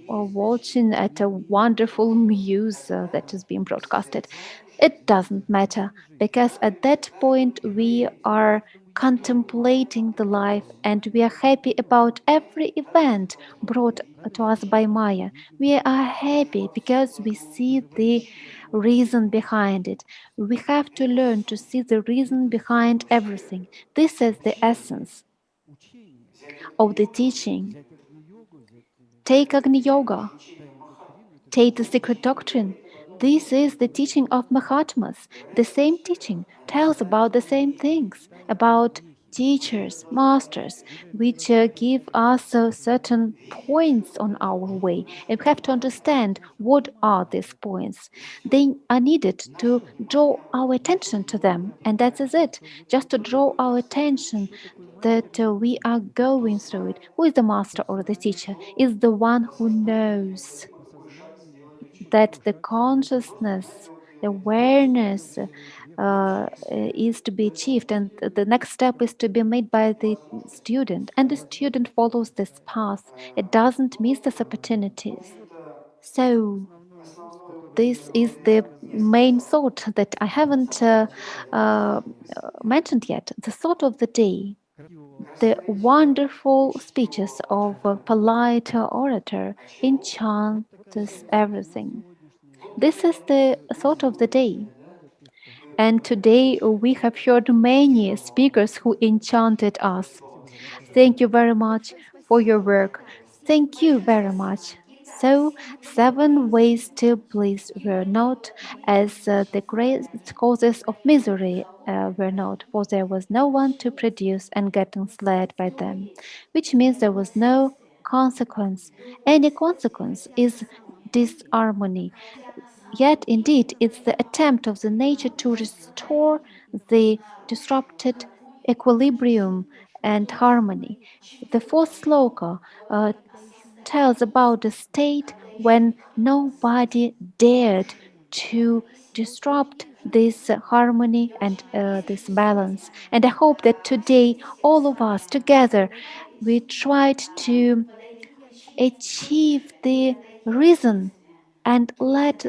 or watching at a wonderful news that is being broadcasted. It doesn't matter, because at that point we are contemplating the life and we are happy about every event brought to us by Maya. We are happy because we see the reason behind it. We have to learn to see the reason behind everything. This is the essence of the teaching. Take Agni Yoga, take the Secret Doctrine. This is the teaching of Mahatmas. The same teaching tells about the same things, about teachers, masters, which give us certain points on our way. And we have to understand what are these points. They are needed to draw our attention to them. And that is it, just to draw our attention that we are going through it. Who is the master or the teacher? Is the one who knows that the consciousness, the awareness is to be achieved, and the next step is to be made by the student, and the student follows this path. It doesn't miss these opportunities. So this is the main thought that I haven't mentioned yet. The thought of the day, the wonderful speeches of a polite orator enchants everything. This is the thought of the day. And today we have heard many speakers who enchanted us. Thank you very much for your work. Thank you very much. So, 7 ways to bliss were not, as the great causes of misery were not, for there was no one to produce and get enslaved by them, which means there was no consequence. Any consequence is disharmony. Yet, indeed, it's the attempt of the nature to restore the disrupted equilibrium and harmony. The fourth sloka tells about a state when nobody dared to disrupt this harmony and this balance. And I hope that today, all of us together, we tried to achieve the reason and let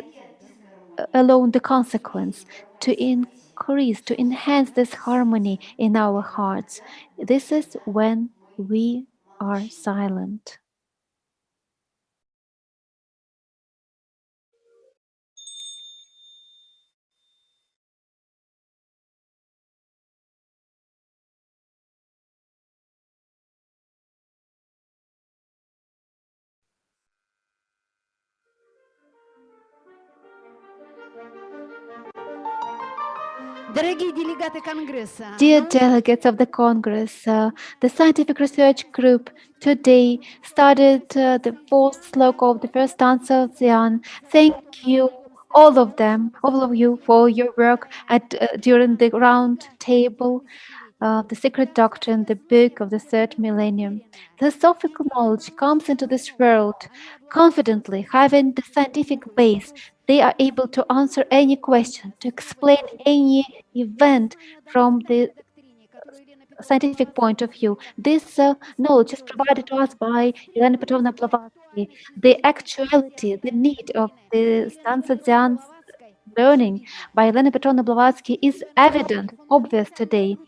alone the consequence to increase, to enhance this harmony in our hearts. This is when we are silent. Дорогие делегаты Конгресса, Dear delegates of the Congress, the scientific research group today started the fourth sloka of the first stanza of Dzian. Thank you, all of them, all of you, for your work during the round table. The Secret Doctrine, the book of the third millennium. Theosophical knowledge comes into this world confidently, having the scientific base. They are able to answer any question, to explain any event from the scientific point of view. This knowledge is provided to us by Elena Petrovna Blavatsky. The actuality, the need of the Stanza Dzian Learning by Elena Petrovna Blavatsky is evident, obvious today.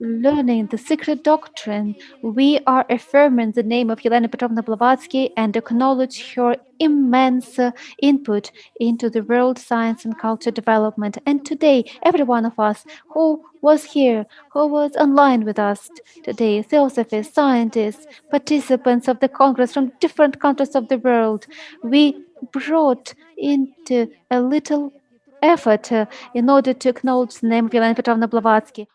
Learning the secret doctrine, we are affirming the name of Elena Petrovna Blavatsky and acknowledge her immense input into the world science and culture development. And today, every one of us who was here, who was online with us today, theosophists, scientists, participants of the Congress from different countries of the world, we brought into a little effort in order to acknowledge the name of Elena Petrovna Blavatsky.